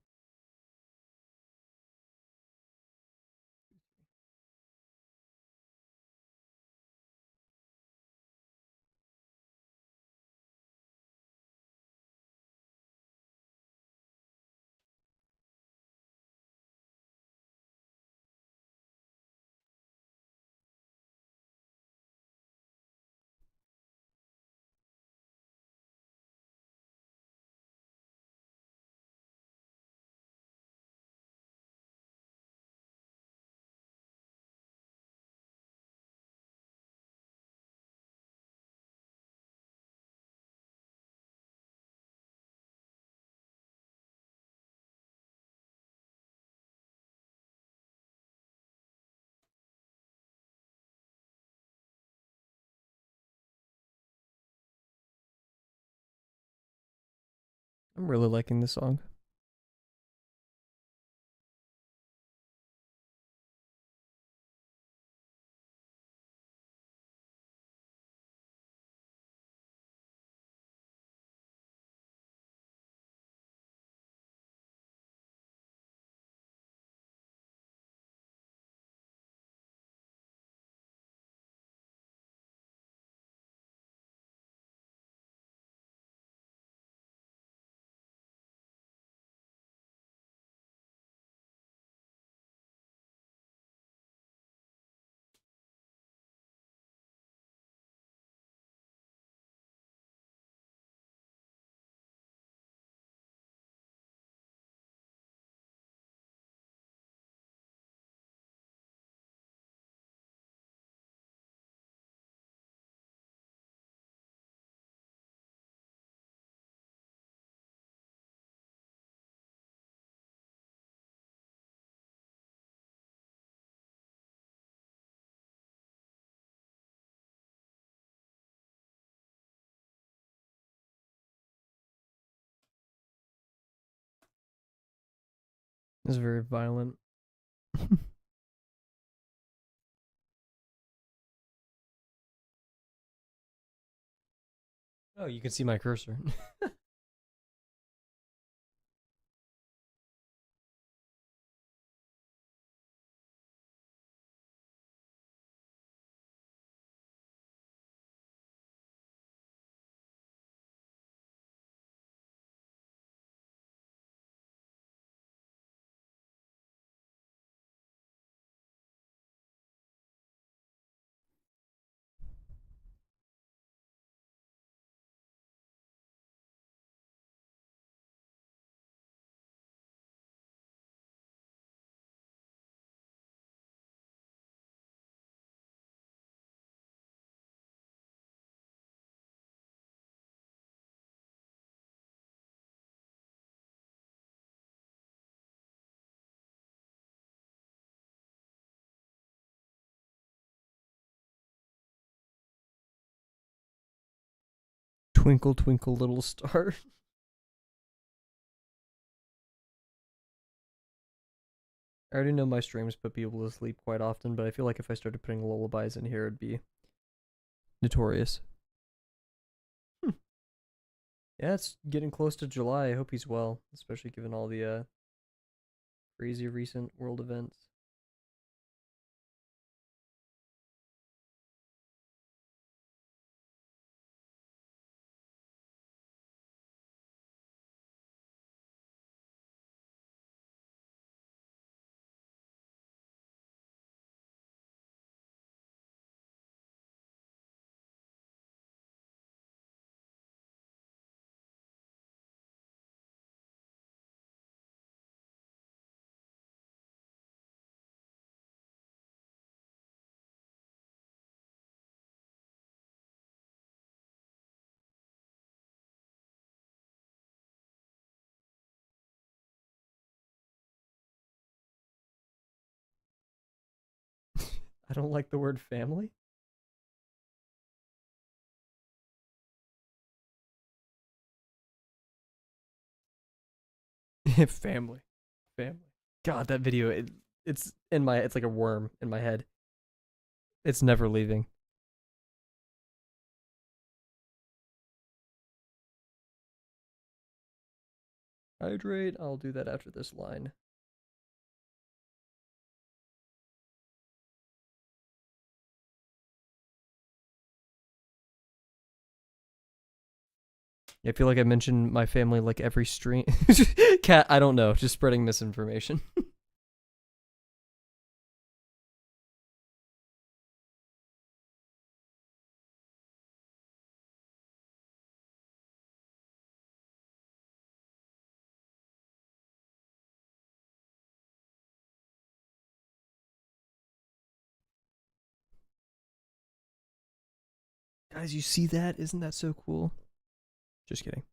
I'm really liking this song. This is very violent. Oh, you can see my cursor. Twinkle, twinkle, little star. I already know my streams put people to sleep quite often, but I feel like if I started putting lullabies in here, it'd be notorious. Yeah, it's getting close to July. I hope he's well, especially given all the crazy recent world events. I don't like the word family. Family. Family. God, that video, it's in my, it's like a worm in my head. It's never leaving. Hydrate. I'll do that after this line. I feel like I mentioned my family like every stream. Cat, I don't know. Just spreading misinformation. Guys, you see that? Isn't that so cool? Just kidding.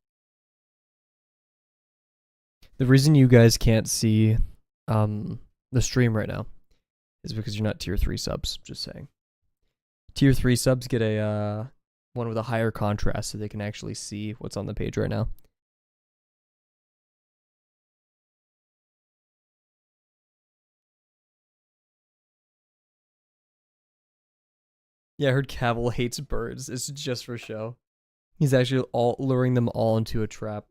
The reason you guys can't see the stream right now is because you're not tier 3 subs, just saying. Tier 3 subs get a one with a higher contrast so they can actually see what's on the page right now. Yeah, I heard Kavel hates birds. It's just for show. He's actually all luring them all into a trap.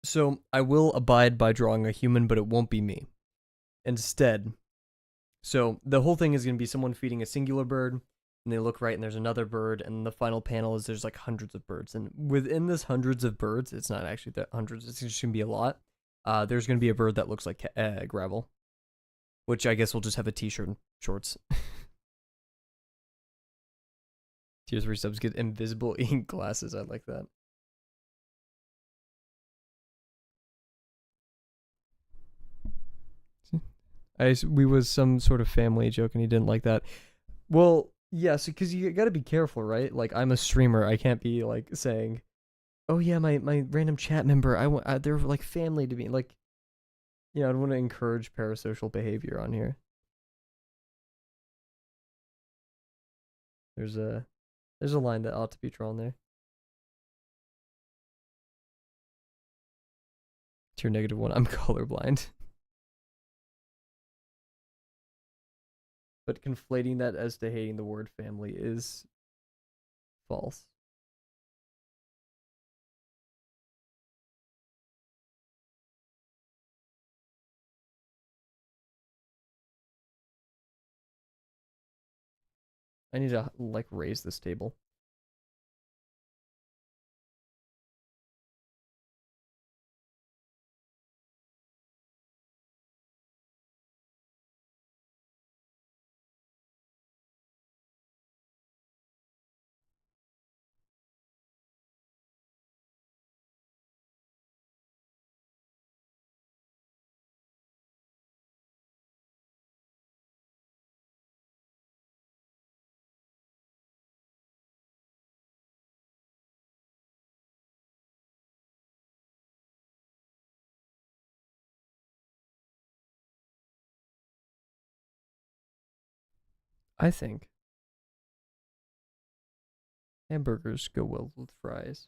So I will abide by drawing a human, but it won't be me. Instead, so the whole thing is going to be someone feeding a singular bird, and they look right, and there's another bird, and the final panel is there's like hundreds of birds, and within this hundreds of birds, it's not actually that hundreds, it's just going to be a lot. There's going to be a bird that looks like gravel, which I guess will just have a t-shirt and shorts. Tier 3 subs get invisible ink glasses. I like that. We was some sort of family joke and he didn't like that. Well, yes, because you got to be careful, right? Like I'm a streamer, I can't be like saying, "Oh yeah, my random chat member, they're like family to me." Like, you know, I don't want to encourage parasocial behavior on here. There's a line that ought to be drawn there. Tier -1. I'm colorblind. But conflating that as to hating the word family is false. I need to like raise this table. I think hamburgers go well with fries.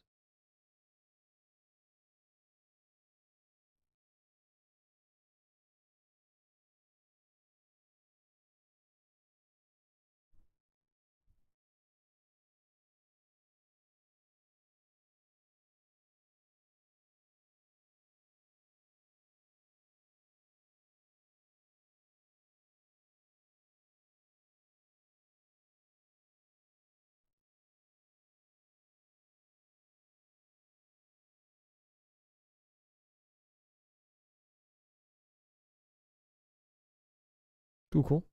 Cool.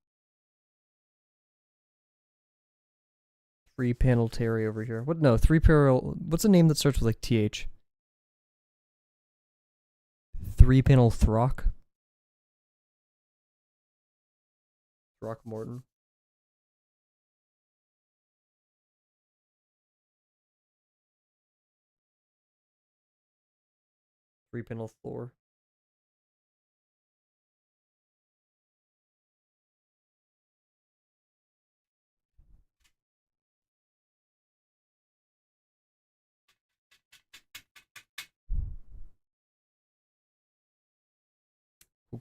3-panel Terry over here. What? No, 3-panel. What's a name that starts with like TH? 3-panel Throck. Throckmorton. Three-panel Thor.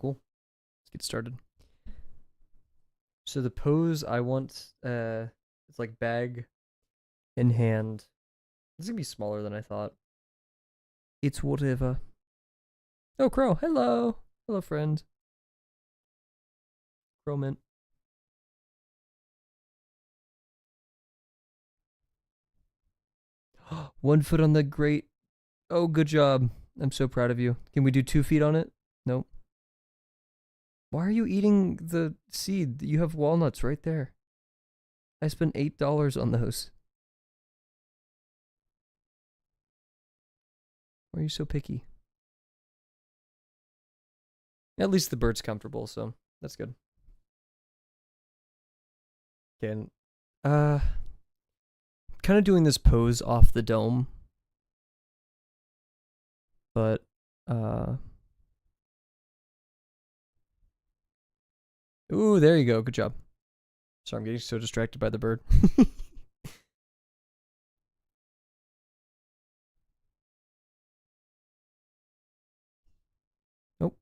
Cool. Let's get started. So the pose I want, it's like bag in hand. It's gonna be smaller than I thought. It's whatever. Oh, Crow. Hello. Hello, friend. Crow mint. One foot on the grate. Oh, good job. I'm so proud of you. Can we do 2 feet on it? Nope. Why are you eating the seed? You have walnuts right there. I spent $8 on those. Why are you so picky? At least the bird's comfortable, so that's good. Okay, kind of doing this pose off the dome, but ooh, there you go. Good job. Sorry, I'm getting so distracted by the bird. Nope.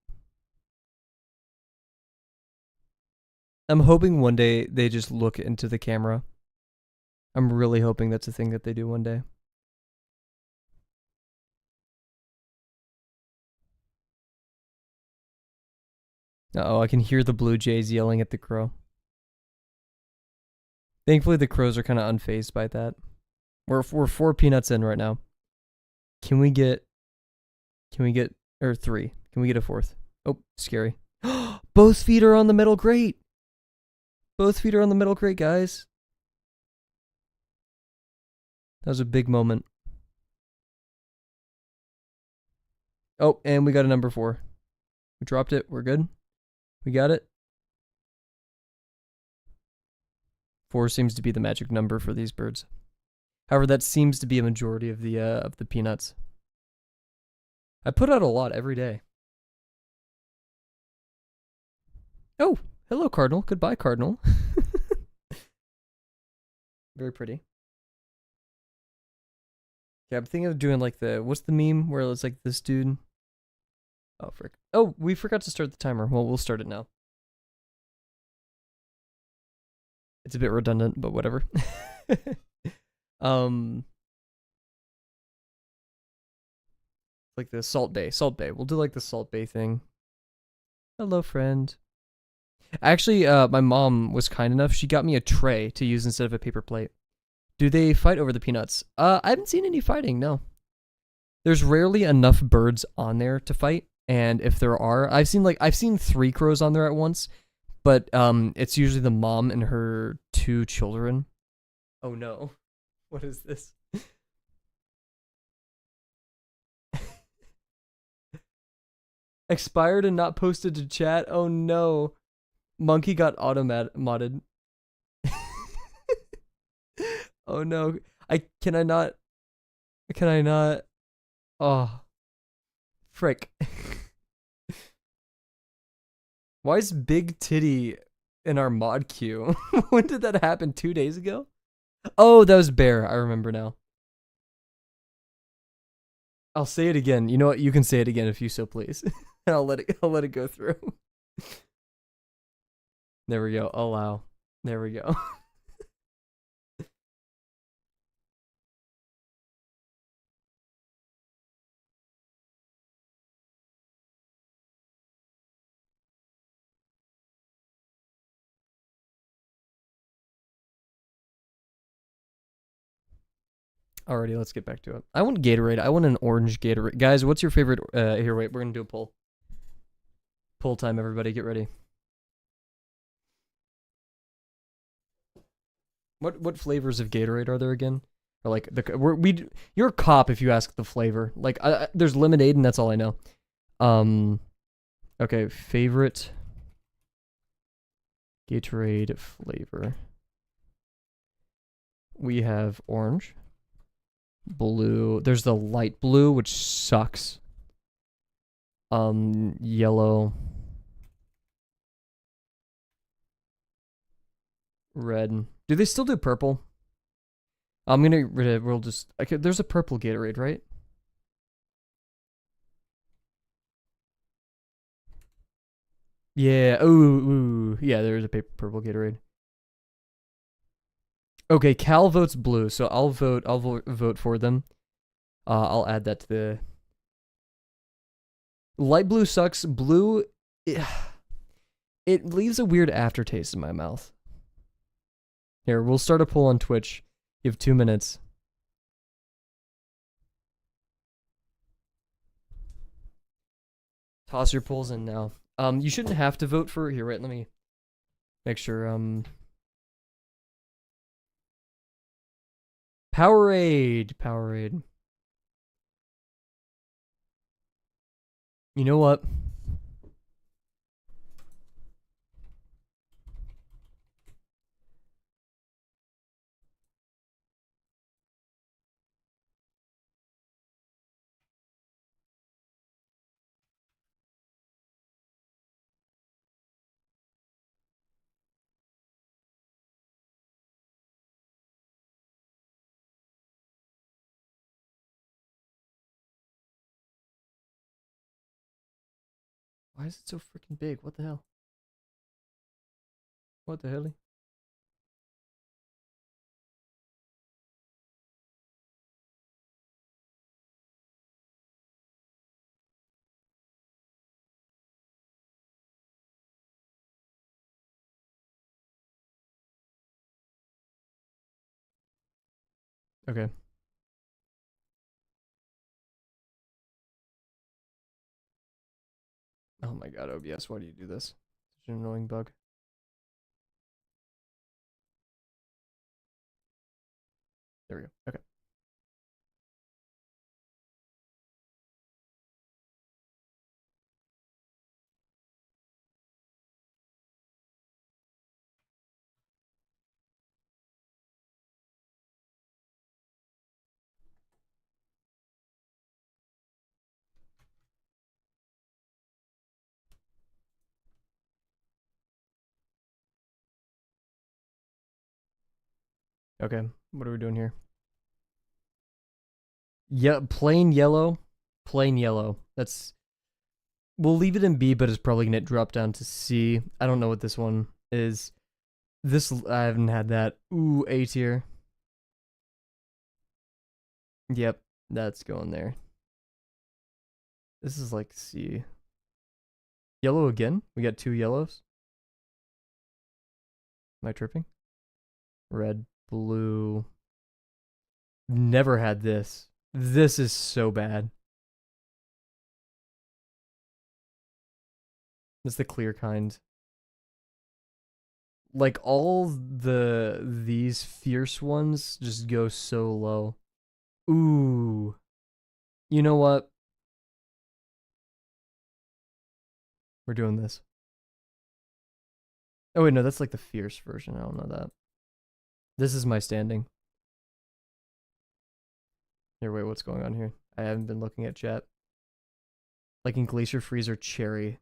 I'm hoping one day they just look into the camera. I'm really hoping that's a thing that they do one day. Uh-oh, I can hear the blue jays yelling at the crow. Thankfully, the crows are kind of unfazed by that. We're 4 peanuts in right now. Can we get, or 3? Can we get a 4th? Oh, scary. Both feet are on the metal grate. Both feet are on the metal grate, guys. That was a big moment. Oh, and we got a number 4. We dropped it. We're good. We got it. 4 seems to be the magic number for these birds. However, that seems to be a majority of the peanuts. I put out a lot every day. Oh, hello, Cardinal. Goodbye, Cardinal. Very pretty. Yeah, I'm thinking of doing like what's the meme where it's like this dude? Oh frick. Oh, we forgot to start the timer. Well, we'll start it now. It's a bit redundant, but whatever. um like the Salt Bay. Salt Bay. We'll do like the Salt Bay thing. Hello, friend. Actually, my mom was kind enough. She got me a tray to use instead of a paper plate. Do they fight over the peanuts? I haven't seen any fighting, no. There's rarely enough birds on there to fight, and if there are, I've seen 3 crows on there at once, but it's usually the mom and her 2 children. Oh no. What is this? Expired and not posted to chat. Oh no. Monkey got modded. Oh no. Can I not? Oh, frick. Why is Big Titty in our mod queue? When did that happen? 2 days ago? Oh, that was Bear. I remember now. I'll say it again. You know what? You can say it again if you so please. And I'll let it go through. There we go. Allow. There we go. Alrighty, let's get back to it. I want Gatorade. I want an orange Gatorade. Guys, what's your favorite? Here, wait. We're gonna do a poll. Poll time, everybody. Get ready. What flavors of Gatorade are there again? Or like you're a cop if you ask the flavor. Like there's lemonade and that's all I know. Okay, favorite Gatorade flavor. We have orange, blue. There's the light blue, which sucks. Yellow, red. Do they still do purple? I'm gonna we'll just okay. There's a purple Gatorade, right? Yeah. Ooh. Yeah, there's a purple Gatorade. Okay, Cal votes blue, so I'll vote for them. I'll add that to the light blue sucks. Blue, it leaves a weird aftertaste in my mouth. Here, we'll start a poll on Twitch. You have 2 minutes. Toss your polls in now. You shouldn't have to vote for here. Wait, let me make sure. Powerade. You know what? Why is it so freaking big? What the hell? What the hell? Okay. Oh my god, OBS, why do you do this? Such an annoying bug. There we go. Okay. Okay, what are we doing here? Yeah, plain yellow. Plain yellow. That's we'll leave it in B, but it's probably gonna drop down to C. I don't know what this one is. This I haven't had that. Ooh, A tier. Yep, that's going there. This is like C. Yellow again? We got 2 yellows. Am I tripping? Red, blue. Never had this. This is so bad. It's the clear kind. Like all these fierce ones just go so low. Ooh. You know what? We're doing this. Oh wait, no, that's like the fierce version. I don't know that. This is my standing. Here, wait, what's going on here? I haven't been looking at chat. Like in Glacier Freeze or Cherry.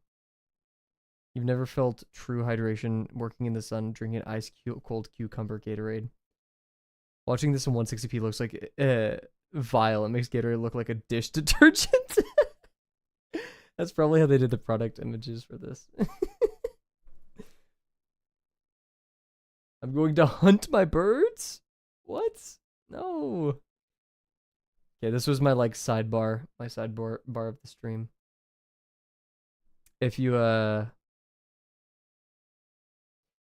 You've never felt true hydration working in the sun, drinking ice cold cucumber Gatorade. Watching this in 160p looks like vile. It makes Gatorade look like a dish detergent. That's probably how they did the product images for this. I'm going to hunt my birds? What? No. Okay, this was my like sidebar, bar of the stream. If you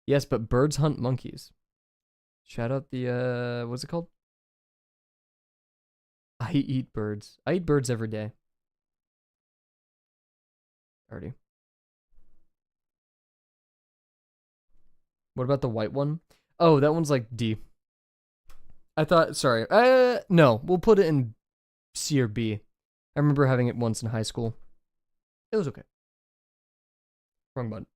yes, but birds hunt monkeys. Shout out the what's it called? I eat birds. I eat birds every day. Already. What about the white one? Oh, that one's like D. I thought, sorry. No, we'll put it in C or B. I remember having it once in high school. It was okay. Wrong button.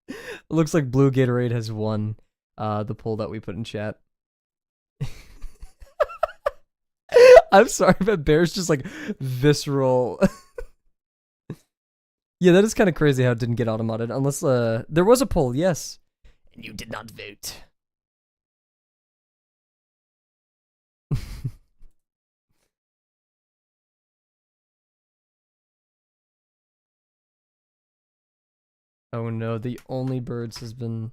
It looks like Blue Gatorade has won the poll that we put in chat. I'm sorry, but Bear's just like visceral. Yeah, that is kind of crazy how it didn't get automated. Unless there was a poll, yes. And you did not vote. Oh no, the only birds has been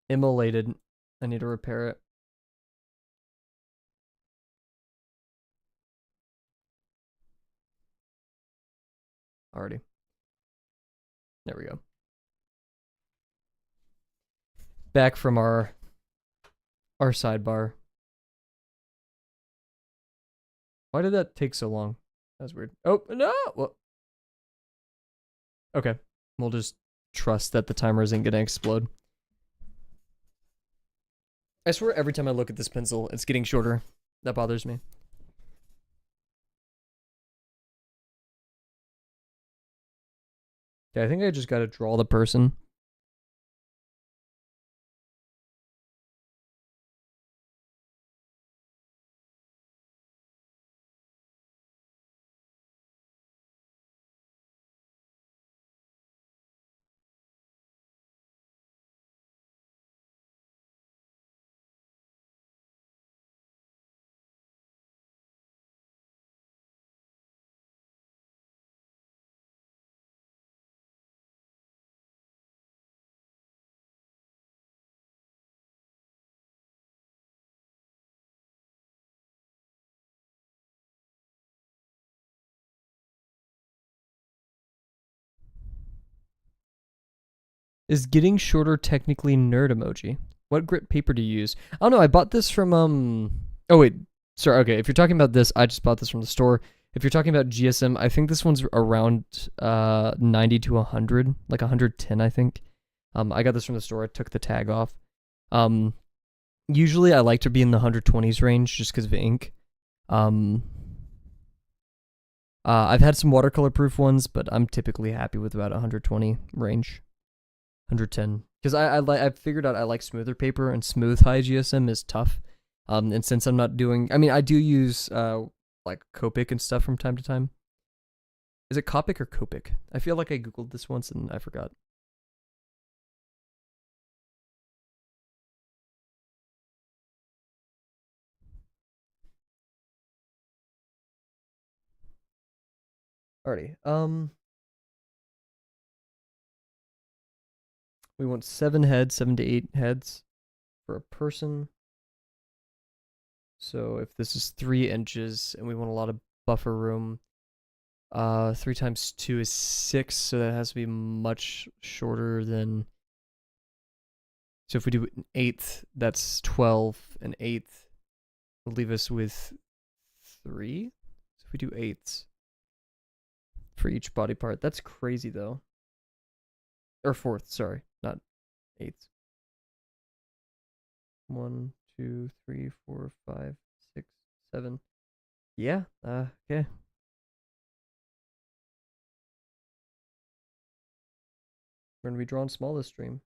immolated. I need to repair it. Already. There we go. Back from our sidebar. Why did that take so long? That's weird. Oh, no! Well, okay. We'll just trust that the timer isn't going to explode. I swear every time I look at this pencil, it's getting shorter. That bothers me. Okay, I think I just got to draw the person. Is getting shorter technically nerd emoji? What grit paper do you use? I don't know. I bought this from Oh wait, sorry. Okay, if you're talking about this, I just bought this from the store. If you're talking about GSM, I think this one's around 90 to 100, like 110, I think. I got this from the store. I took the tag off. Usually I like to be in the 120s range just because of ink. I've had some watercolor proof ones, but I'm typically happy with about 120 range. 110 because I figured out I like smoother paper, and smooth high GSM is tough. And since I'm not doing, I mean, I do use like Copic and stuff from time to time, Is it Copic or Copic? I feel like I googled this once and I forgot. Alrighty. We want 7 to 8 heads for a person. So if this is 3 inches and we want a lot of buffer room, 3 times 2 is 6, so that has to be much shorter than. So if we do an eighth, that's 12. An eighth will leave us with 3. So if we do eighths for each body part, that's crazy though. Or fourth, sorry, not eighths. 1, 2, 3, 4, 5, 6, 7. Yeah. Okay. We're gonna be drawn small this stream.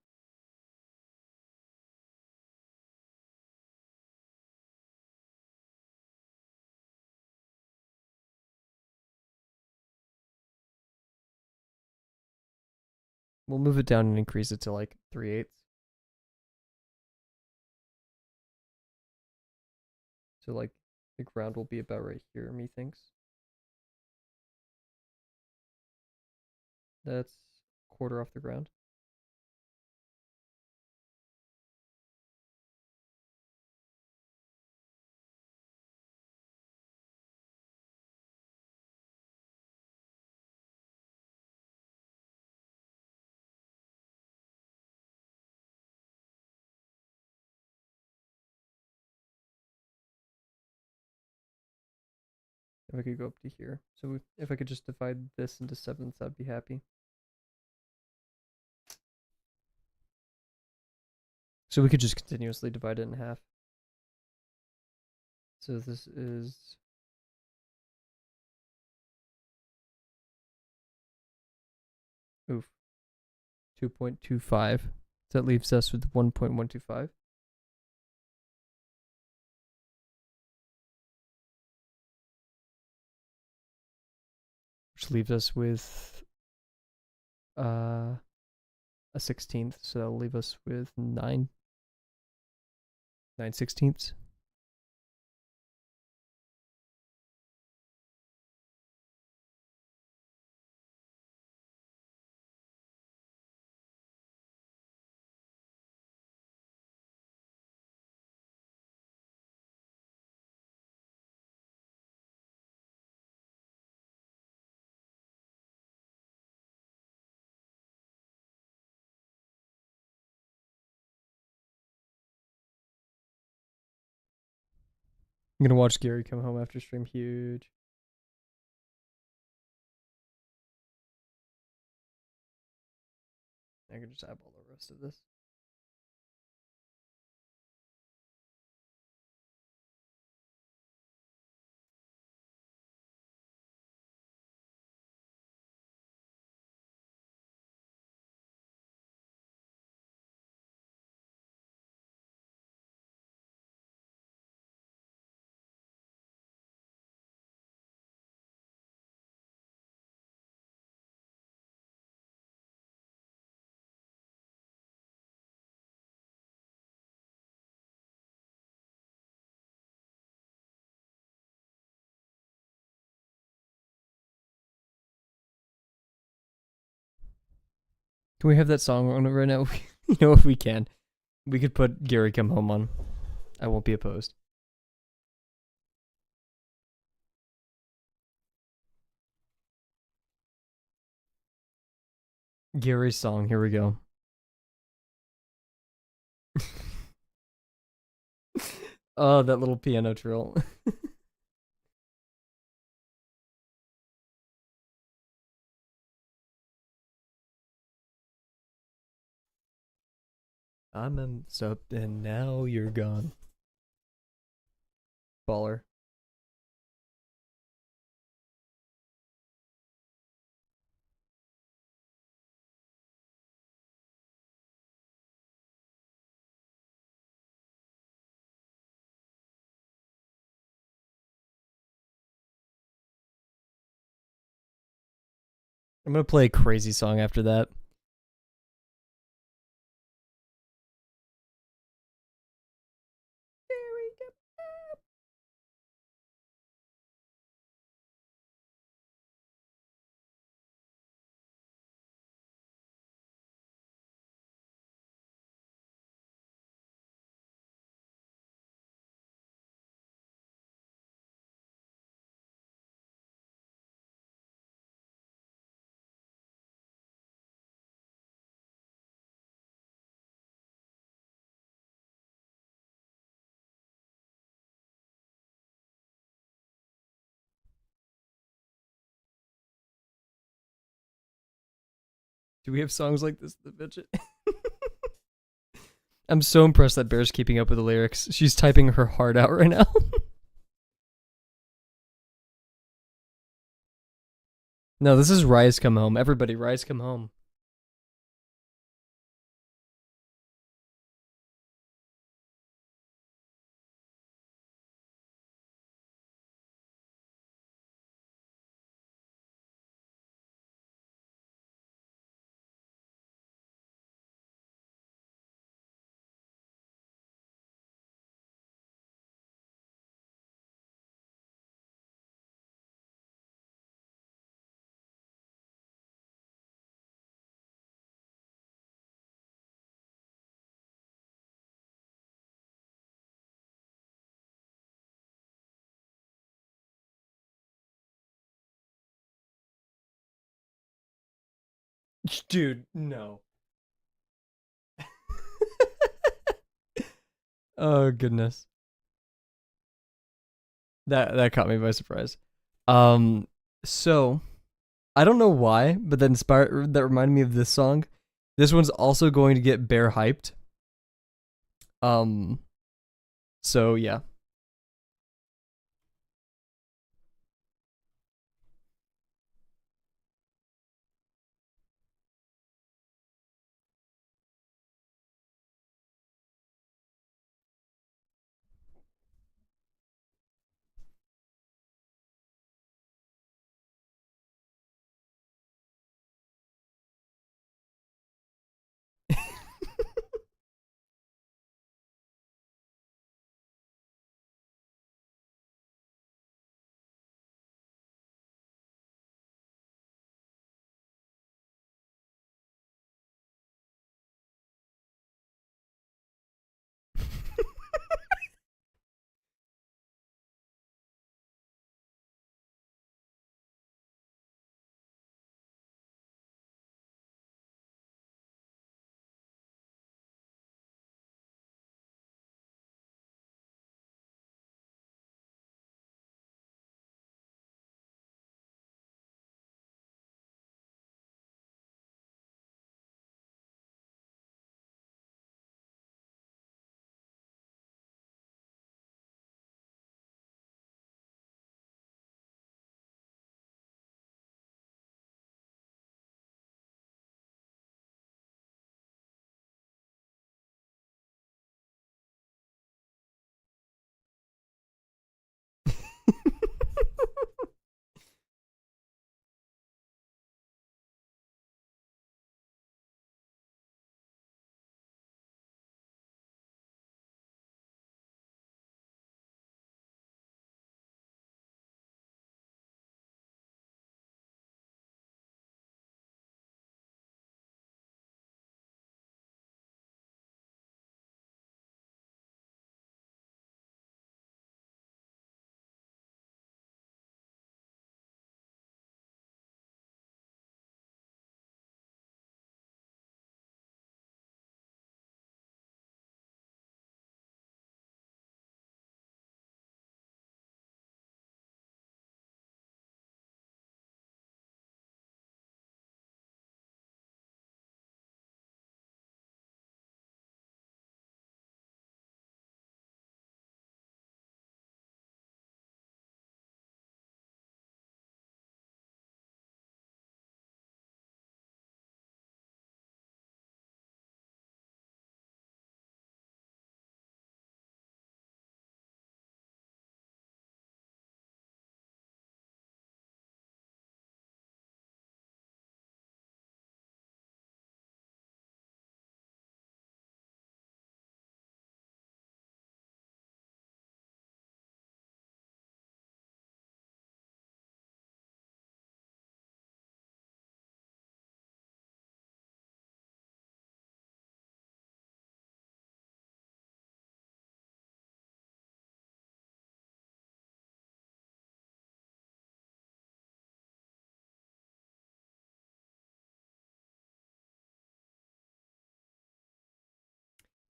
We'll move it down and increase it to like 3/8. So like the ground will be about right here, methinks. That's quarter off the ground. If I could go up to here. So if I could just divide this into sevenths, I'd be happy. So we could just continuously divide it in half. So this is oof 2.25. That leaves us with 1.125. Which leaves us with a 16th. So that'll leave us with 9/16. I'm gonna watch Gary come home after stream. Huge. I can just eyeball the rest of this. Can we have that song on right now? You know, if we can, we could put Gary Come Home on. I won't be opposed. Gary's song. Here we go. Oh, that little piano trill. I'm up and now you're gone. Baller. I'm gonna play a crazy song after that. Do we have songs like this? The bitch. I'm so impressed that Bear's keeping up with the lyrics. She's typing her heart out right now. No, this is Rise Come Home. Everybody, Rise Come Home. Dude, no. Oh goodness. That caught me by surprise. Um so I don't know why, but that reminded me of this song. This one's also going to get Bear hyped. Um so yeah.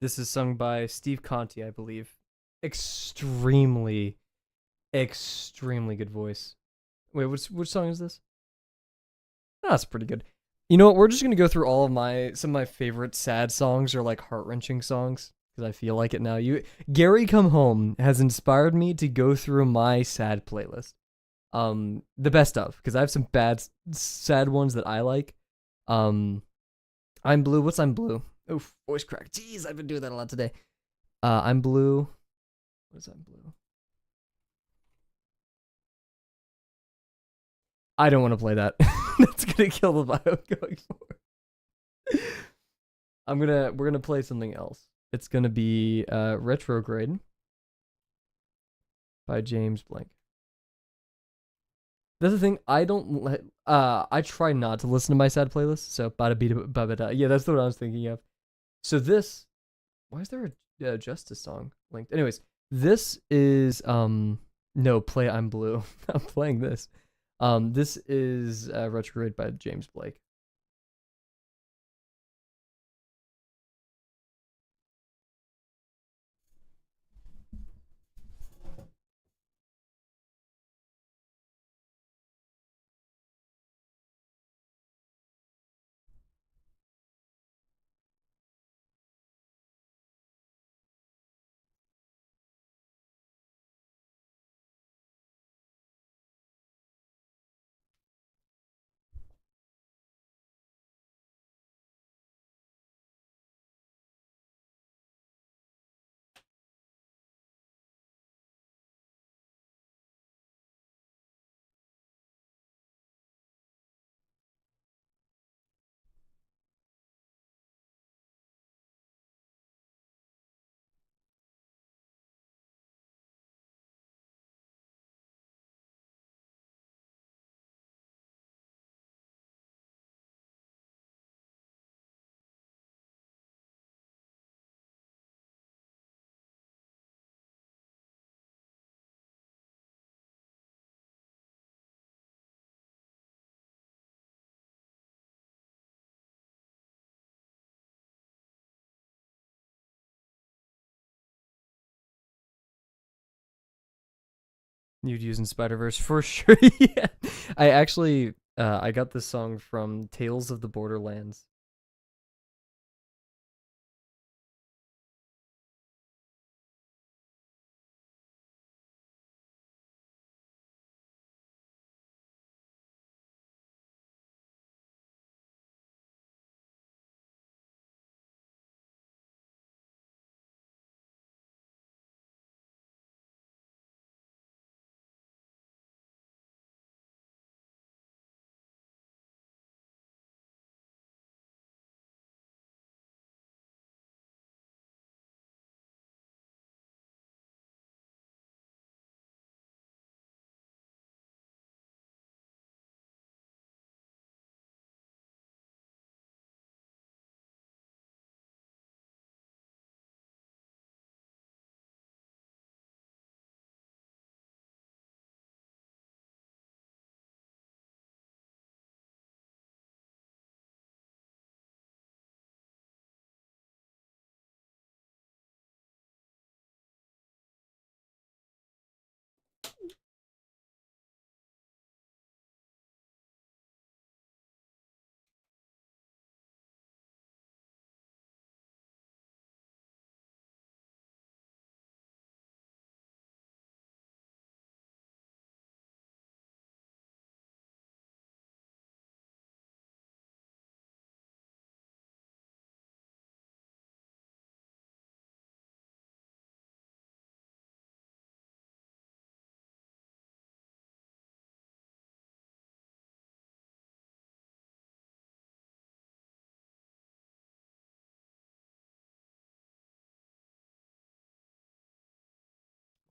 This is sung by Steve Conti, I believe. Extremely, extremely good voice. Wait, which song is this? Oh, that's pretty good. You know what? We're just gonna go through all of some of my favorite sad songs or like heart wrenching songs because I feel like it now. Gary Come Home has inspired me to go through my sad playlist. The best of because I have some bad sad ones that I like. Um, I'm Blue. What's I'm Blue? Oof, voice crack. Jeez, I've been doing that a lot today. I'm Blue. What is I'm Blue? I don't want to play that. That's gonna kill the vibe going forward. We're gonna play something else. It's gonna be Retrograde by James Blank. That's the thing. I try not to listen to my sad playlist. So bada bida bada da. Yeah, that's what I was thinking of. So this, why is there a Justice song linked? Anyways, this is no play I'm Blue. I'm playing this. This is Retrograde by James Blake. You'd use in Spider-Verse for sure. Yeah. I actually I got this song from Tales of the Borderlands.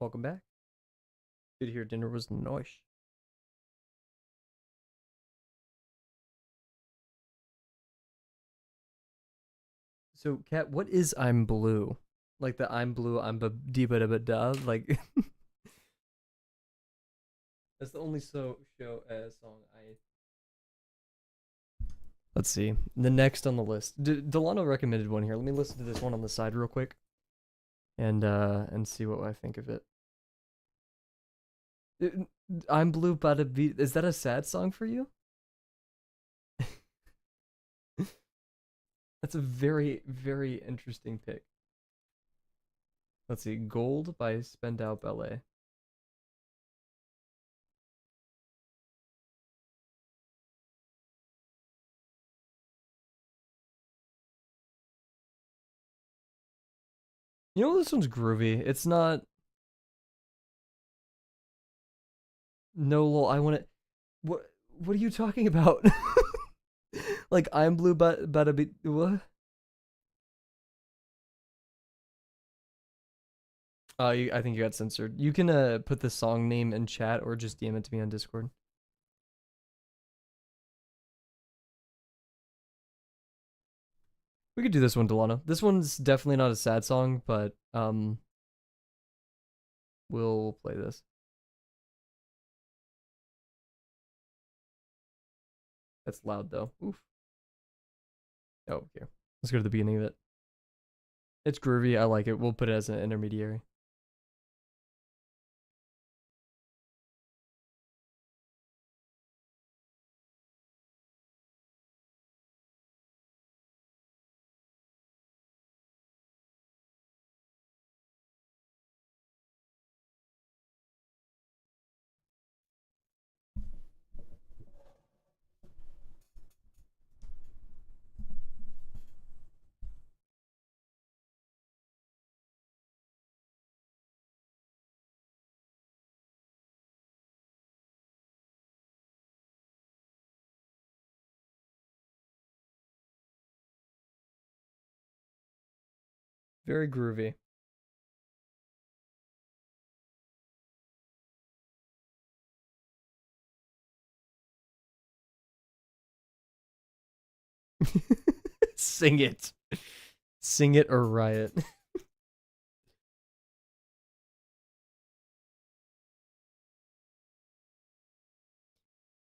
Welcome back. Good to hear dinner was nice. So, Kat, what is I'm Blue? Like the I'm Blue, I'm ba dee ba da ba da. Like that's the only song I. Let's see. The next on the list. Delano recommended one here. Let me listen to this one on the side real quick, and see what I think of it. I'm Blue Bada Beat. Is that a sad song for you? That's a very, very interesting pick. Let's see. Gold by Spendau Ballet. You know, this one's groovy. It's not. No, lol. I want to. What are you talking about? Like, I'm Blue Bada Beat. What? I think you got censored. You can put the song name in chat or just DM it to me on Discord. We could do this one, Delano. This one's definitely not a sad song, but we'll play this. That's loud though. Oof. Oh, here. Let's go to the beginning of it. It's groovy. I like it. We'll put it as an intermediary. Very groovy. Sing it. Sing it or riot.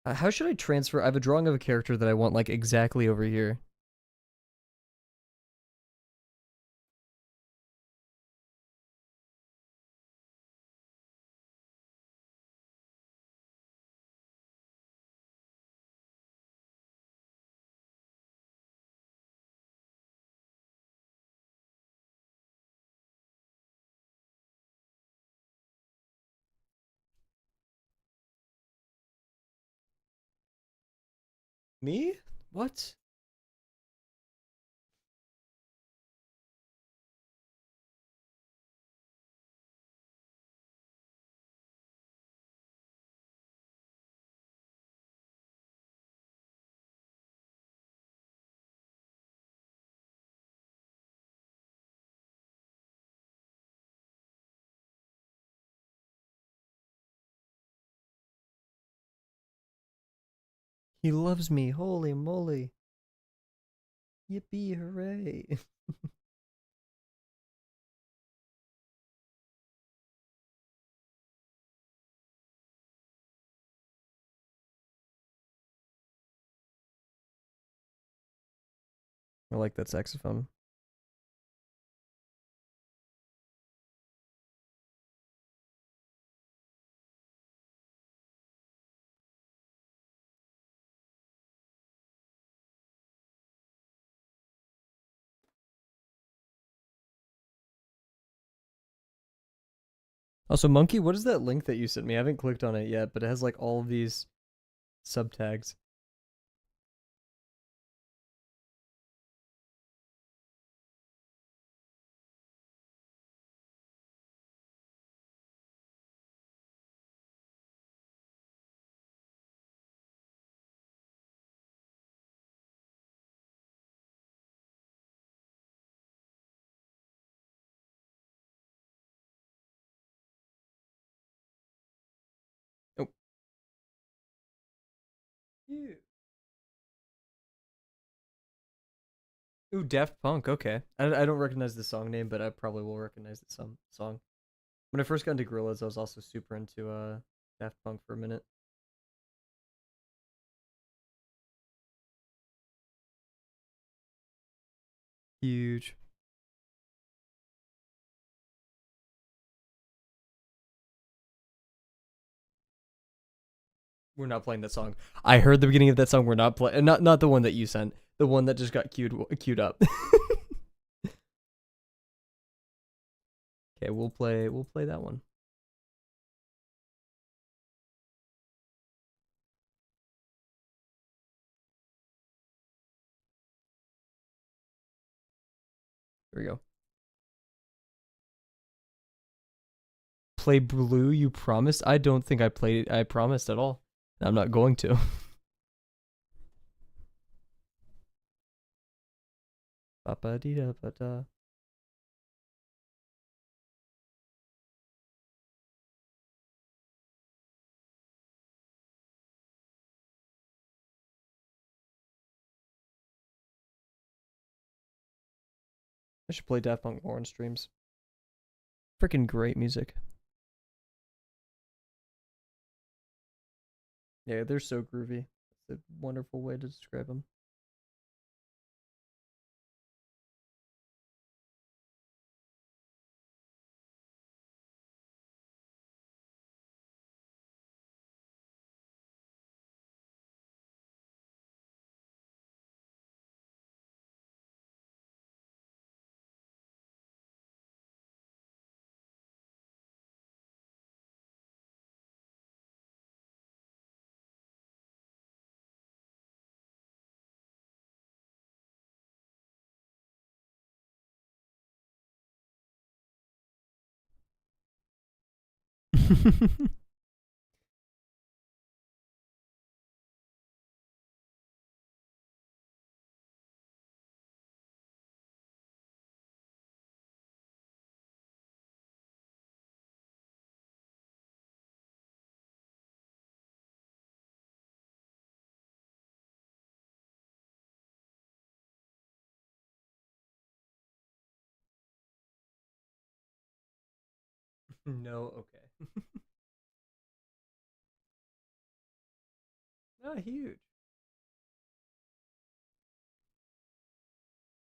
How should I transfer? I have a drawing of a character that I want like exactly over here. Me? What? He loves me. Holy moly. Yippee hooray. I like that saxophone. Also, Monkey, what is that link that you sent me? I haven't clicked on it yet, but it has like all of these subtags. Oh. Ew. Ooh, Daft Punk. Okay. I don't recognize the song name, but I probably will recognize the song. When I first got into Gorillaz, I was also super into Daft Punk for a minute. Huge. We're not playing that song. I heard the beginning of that song. We're not playing. Not the one that you sent. The one that just got queued up. Okay, we'll play that one. Here we go. Play Blue, you promised? I don't think I played it. I promised at all. I'm not going to. Ba dee da ba da. I should play Daft Punk more on streams. Freaking great music. Yeah, they're so groovy. It's a wonderful way to describe them. No, okay. Ah, huge.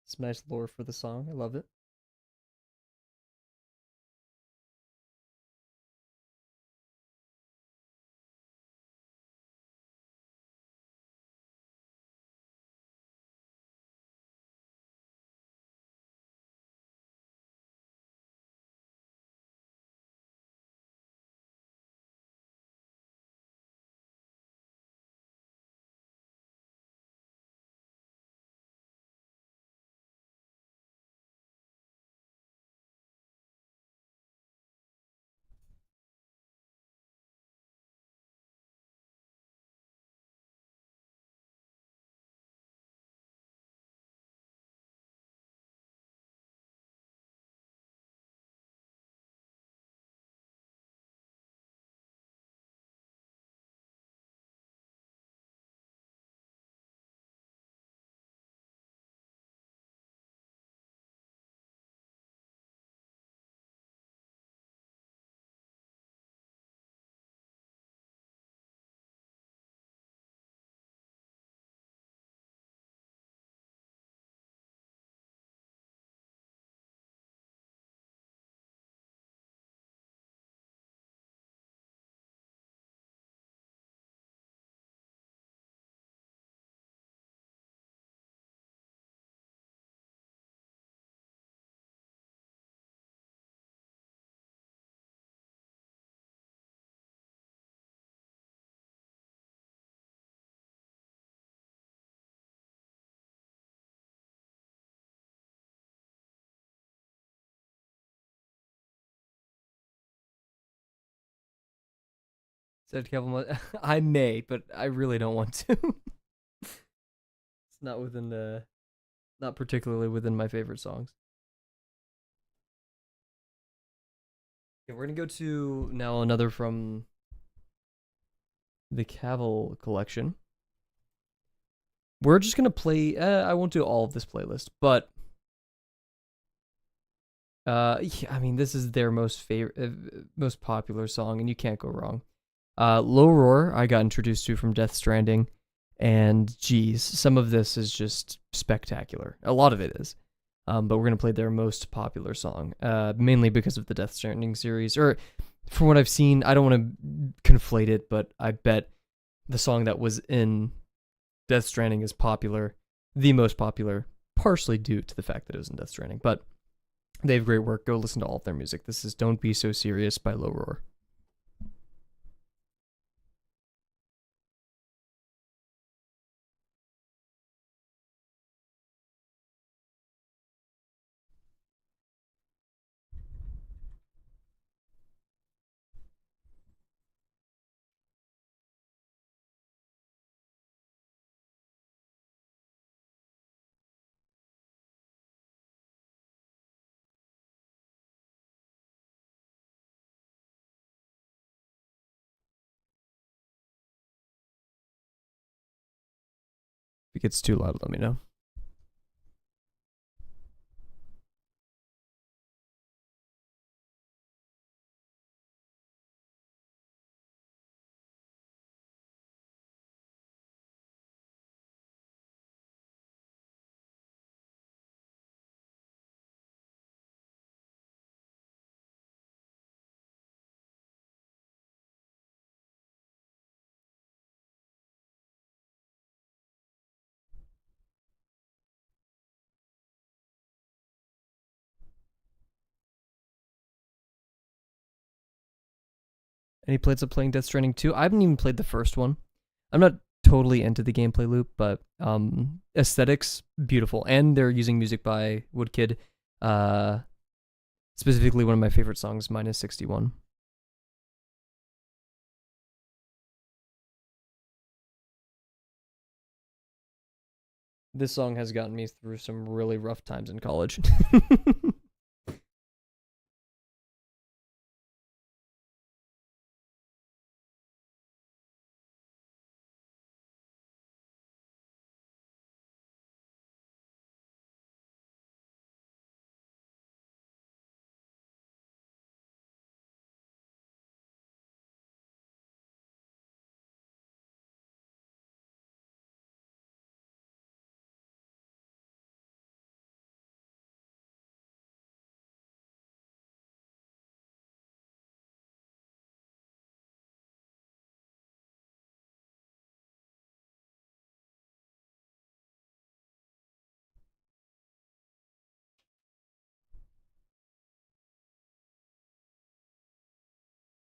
It's nice lore for the song. I love it. Said Kavel, I may, but I really don't want to. It's not within the, not particularly within my favorite songs. Okay, we're gonna go to now another from the Kavel collection. We're just gonna play. I won't do all of this playlist, but yeah, I mean, this is their most favorite, most popular song, and you can't go wrong. Low Roar, I got introduced to from Death Stranding, and geez, some of this is just spectacular. A lot of it is. But we're gonna play their most popular song, mainly because of the Death Stranding series. Or from what I've seen, I don't want to conflate it, but I bet the song that was in Death Stranding is popular, the most popular, partially due to the fact that it was in Death Stranding. But they have great work. Go listen to all of their music. This is "Don't Be So Serious" by Low Roar. If it gets too loud, let me know. Any plans of playing Death Stranding 2? I haven't even played the first one. I'm not totally into the gameplay loop, but aesthetics beautiful, and they're using music by Woodkid. Uh, Specifically, one of my favorite songs, -61. This song has gotten me through some really rough times in college.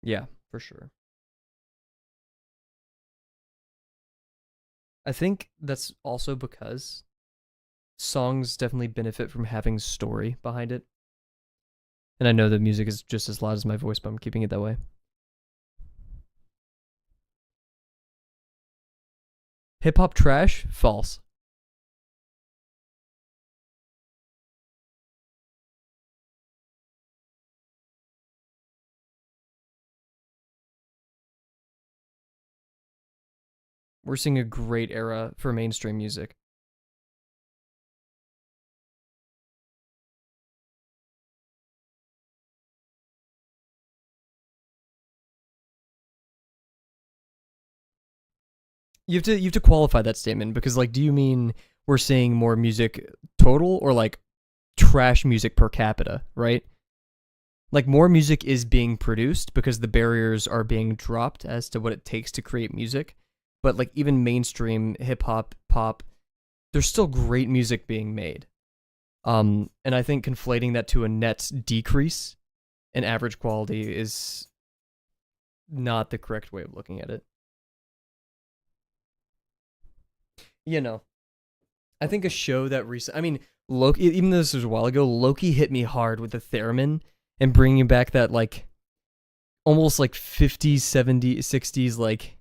Yeah, for sure. I think that's also because songs definitely benefit from having story behind it. And I know the music is just as loud as my voice, but I'm keeping it that way. Hip hop trash? False. We're seeing a great era for mainstream music. You have to qualify that statement because like do you mean we're seeing more music total or like trash music per capita, right? Like more music is being produced because the barriers are being dropped as to what it takes to create music. But like even mainstream hip hop, pop, there's still great music being made. And I think conflating that to a net decrease in average quality is not the correct way of looking at it. You know, I think a show that I mean, Loki. Even though this was a while ago, Loki hit me hard with the theremin and bringing back that like almost like 50s, 70s, 60s like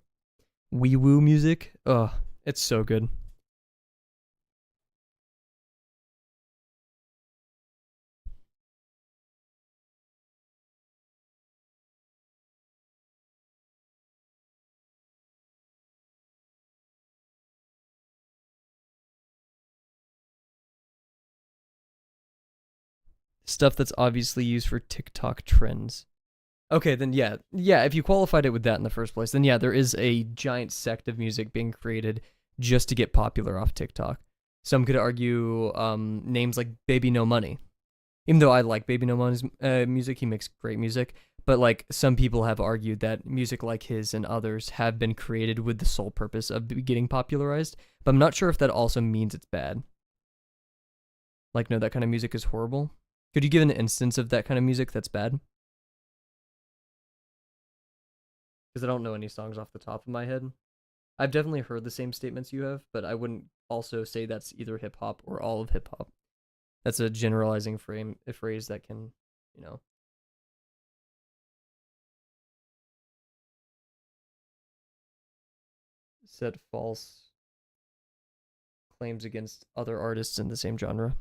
wee woo music. Oh, it's so good. Stuff that's obviously used for TikTok trends. Okay, then yeah. If you qualified it with that in the first place, then yeah, there is a giant sect of music being created just to get popular off TikTok. Some could argue names like Baby No Money. Even though I like Baby No Money's music, he makes great music. But like some people have argued that music like his and others have been created with the sole purpose of getting popularized. But I'm not sure if that also means it's bad. Like, no, that kind of music is horrible. Could you give an instance of that kind of music that's bad? Because I don't know any songs off the top of my head. I've definitely heard the same statements you have, but I wouldn't also say that's either hip hop or all of hip hop. That's a generalizing phrase that can, you know. Set false claims against other artists in the same genre.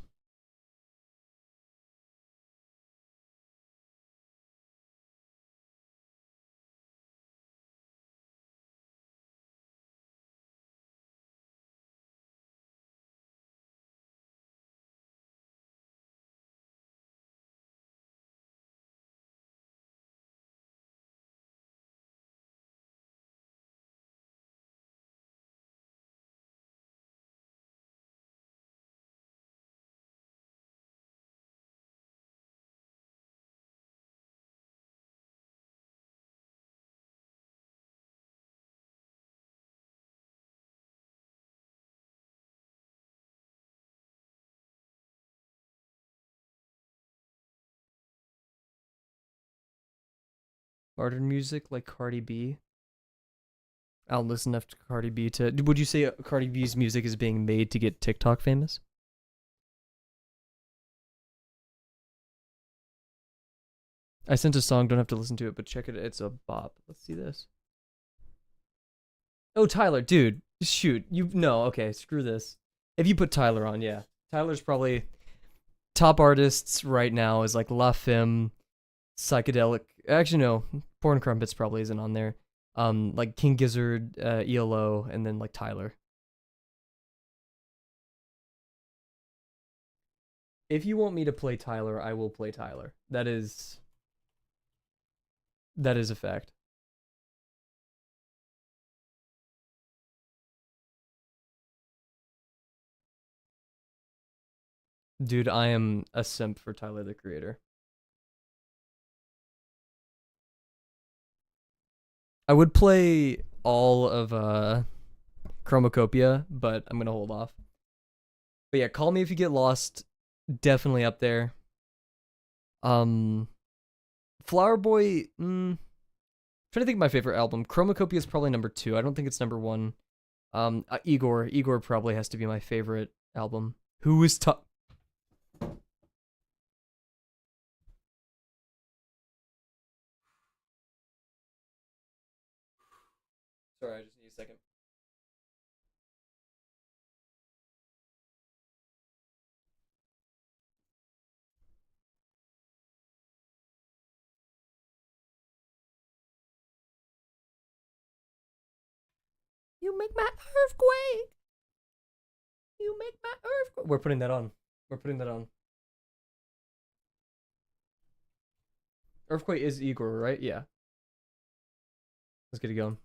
Modern music like Cardi B. I don't listen enough to Cardi B to. Would you say Cardi B's music is being made to get TikTok famous? I sent a song, don't have to listen to it, but check it. It's a bop. Let's see this. Oh, Tyler, dude, shoot. You no, okay, screw this. If you put Tyler on, yeah. Tyler's probably top artists right now is like La Femme, Psychedelic. Actually, no. Porn Crumpets probably isn't on there. Like King Gizzard, ELO, and then like Tyler. If you want me to play Tyler, I will play Tyler. That is a fact. Dude, I am a simp for Tyler the Creator. I would play all of Chromacopia, but I'm gonna hold off. But yeah, Call Me If You Get Lost, definitely up there. Flower Boy, trying to think of my favorite album. Chromacopia is probably number 2. I don't think it's number 1. Igor probably has to be my favorite album. Who is top? Sorry, I just need a second. You make my earthquake. You make my earthquake. We're putting that on. We're putting that on. Earthquake is Igor, right? Yeah. Let's get it going.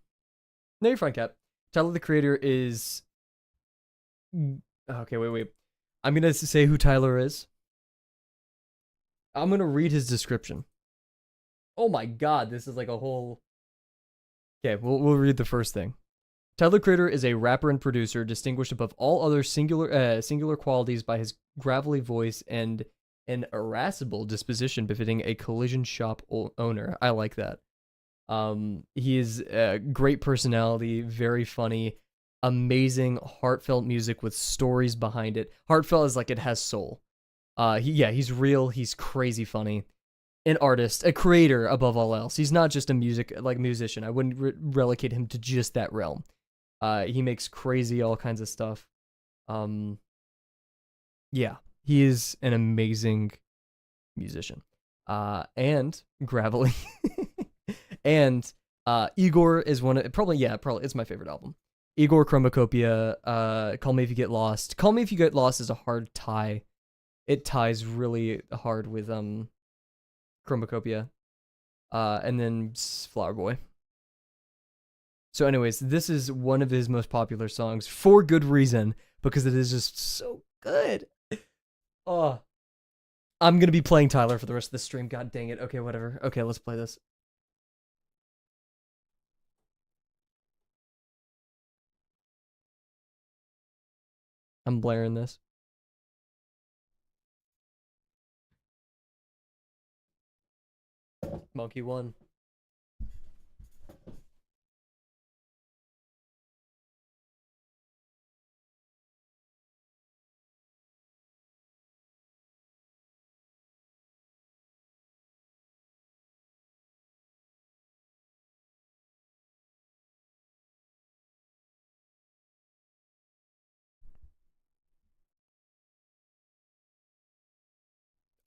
No, you're fine, Cap. Tyler the Creator is. Okay, wait. I'm gonna say who Tyler is. I'm gonna read his description. Oh my god, this is like a whole. Okay, we'll read the first thing. Tyler Creator is a rapper and producer distinguished above all other singular qualities by his gravelly voice and an irascible disposition befitting a collision shop owner. I like that. He is a great personality, very funny, amazing, heartfelt music with stories behind it. Heartfelt is like it has soul. He's real. He's crazy funny. An artist, a creator above all else. He's not just a musician. I wouldn't relegate him to just that realm. He makes crazy all kinds of stuff. Yeah, he is an amazing musician. And gravelly. And Igor is probably it's my favorite album. Igor, Chromacopia, Call Me If You Get Lost. Call Me If You Get Lost is a hard tie. It ties really hard with Chromacopia. And then Flower Boy. So anyways, this is one of his most popular songs for good reason. because it is just so good. Oh, I'm gonna be playing Tyler for the rest of the stream. God dang it. Okay, whatever. Okay, let's play this. I'm blaring this. Monkey one.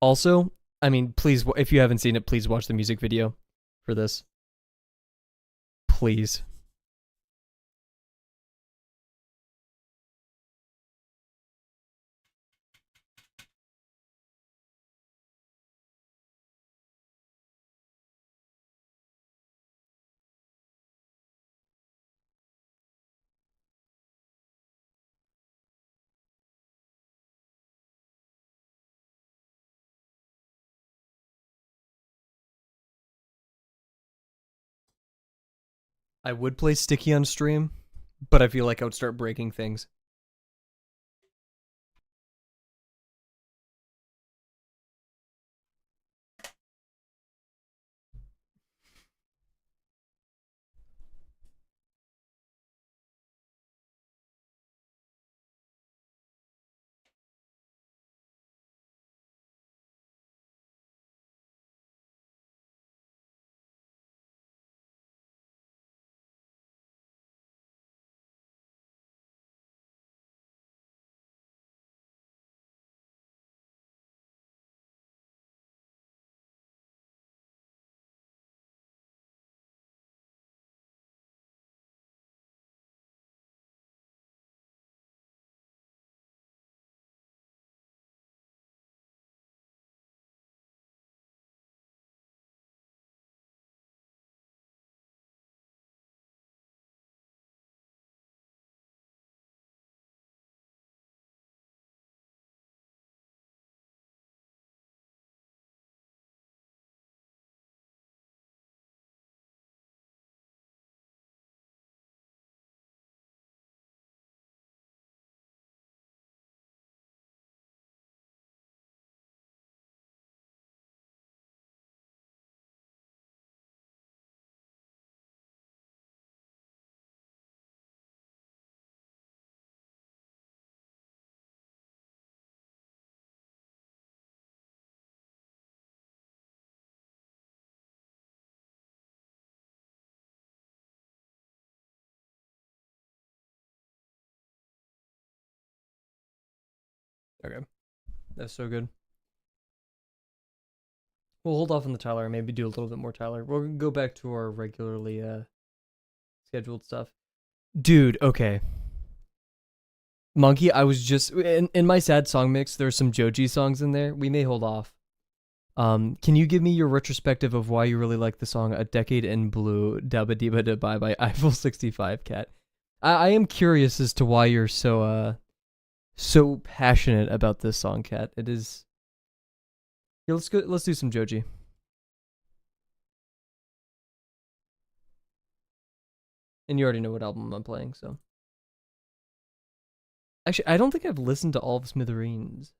Also, I mean, please, if you haven't seen it, please watch the music video for this. Please. I would play Sticky on stream, but I feel like I would start breaking things. Okay, that's so good. We'll hold off on the Tyler and maybe do a little bit more Tyler. We're gonna go back to our regularly scheduled stuff. Dude, okay. Monkey, I was just in my sad song mix, there's some Joji songs in there. We may hold off. Can you give me your retrospective of why you really like the song "A Decade in Blue"? Dabba Diba Da Bye by Eiffel 65 Cat. I am curious as to why you're so passionate about this song, Cat. It is. Yeah, let's go. Let's do some Joji. And you already know what album I'm playing, so. Actually, I don't think I've listened to all of Smithereens.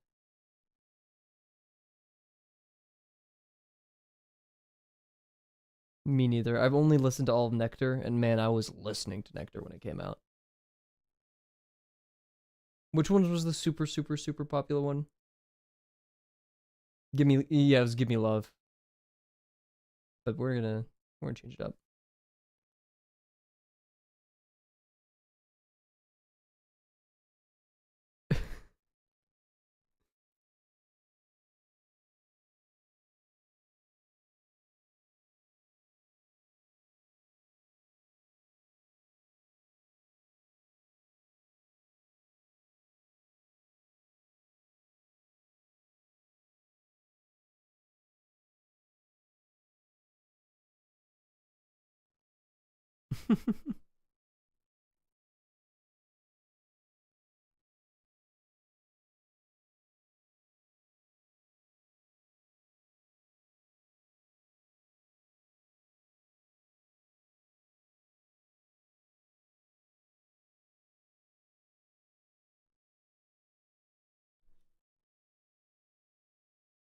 Me neither. I've only listened to all of Nectar, and man, I was listening to Nectar when it came out. Which one was the super popular one? Yeah, it was Give Me Love. But we're gonna change it up.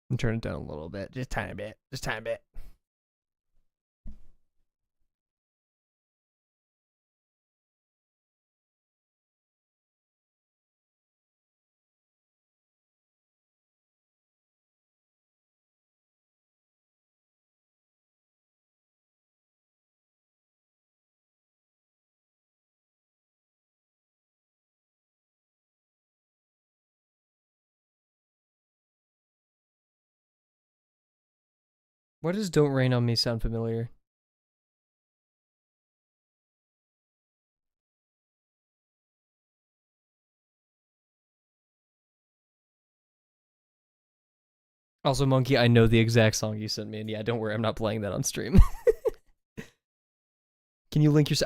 And turn it down a little bit, just tiny bit, just tiny bit. Why does "Don't Rain on Me" sound familiar? Also, Monkey, I know the exact song you sent me, and yeah, don't worry, I'm not playing that on stream. Can you link your?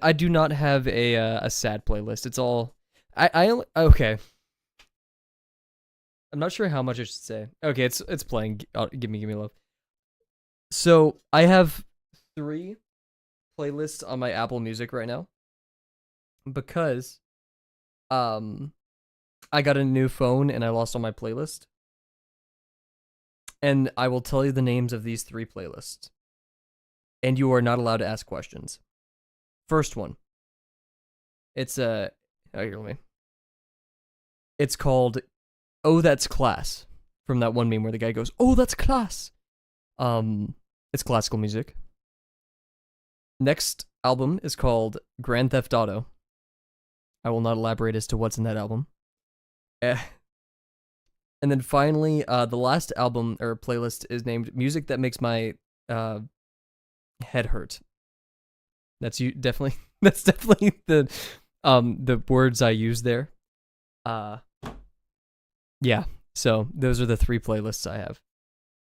I do not have a sad playlist. It's all I only okay. I'm not sure how much I should say. Okay, it's playing. Give me love. So I have 3 playlists on my Apple Music right now because um I got a new phone and I lost all my playlists. And I will tell you the names of these 3 playlists. And you are not allowed to ask questions. First one. It's oh, here, let me. It's called "Oh That's Class" from that one meme where the guy goes, "Oh, that's class." It's classical music. Next album is called Grand Theft Auto. I will not elaborate as to what's in that album. And then finally, the last album or playlist is named "Music That Makes My Head Hurt." That's you definitely. That's definitely the words I use there. Yeah. So those are the 3 playlists I have.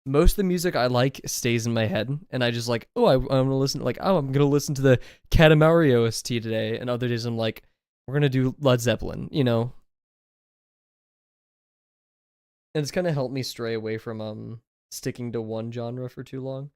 Most of the music I like stays in my head, and I just like, oh, I'm gonna listen. Like, oh, I'm gonna listen to the Katamari OST today, and other days I'm like, we're gonna do Led Zeppelin, you know. And it's kind of helped me stray away from sticking to one genre for too long.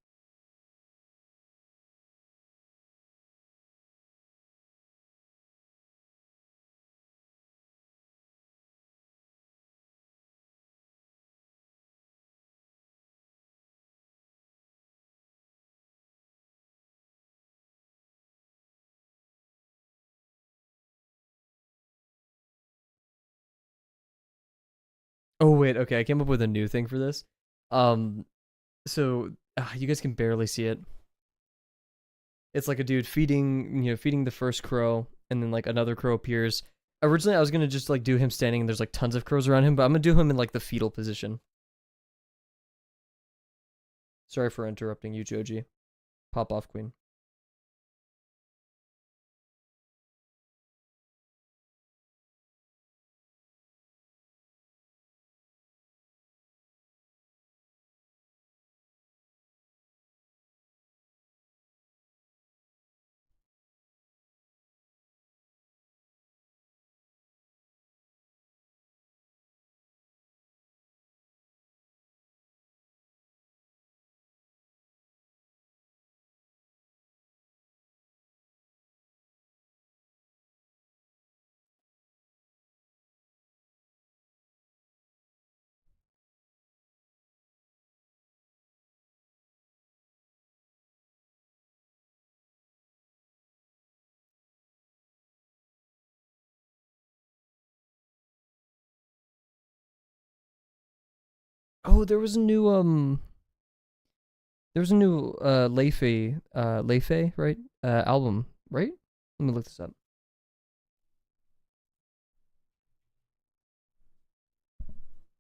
Oh wait, okay, I came up with a new thing for this. Um, so you guys can barely see it. It's like a dude feeding the first crow, and then like another crow appears. Originally, I was gonna just like do him standing, and there's like tons of crows around him, but I'm gonna do him in like the fetal position. Sorry for interrupting you, Joji. Pop off, Queen. Oh, there was a new Leifei, right? Album, right? Let me look this up.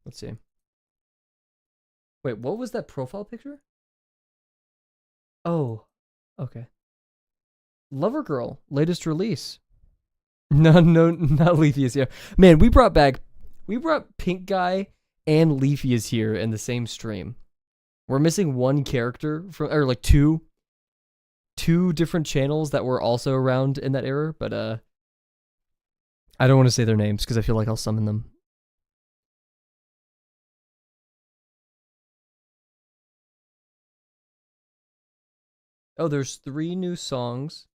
Let's see. Wait, what was that profile picture? Oh, okay. Lover Girl, latest release. No, no, not Leafy is here. Man, we brought Pink Guy and Leafy is here in the same stream. We're missing one character from, or like two different channels that were also around in that era, but I don't want to say their names because I feel like I'll summon them. Oh, there's 3 new songs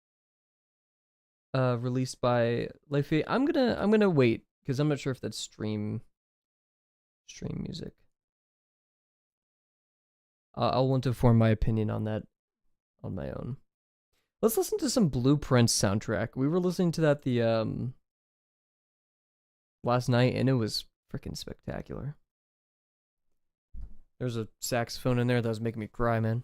released by Leify. I'm gonna wait because I'm not sure if that's stream music. I'll want to form my opinion on that on my own. Let's listen to some Blueprints soundtrack. We were listening to that the last night, and it was freaking spectacular. There's a saxophone in there that was making me cry, man.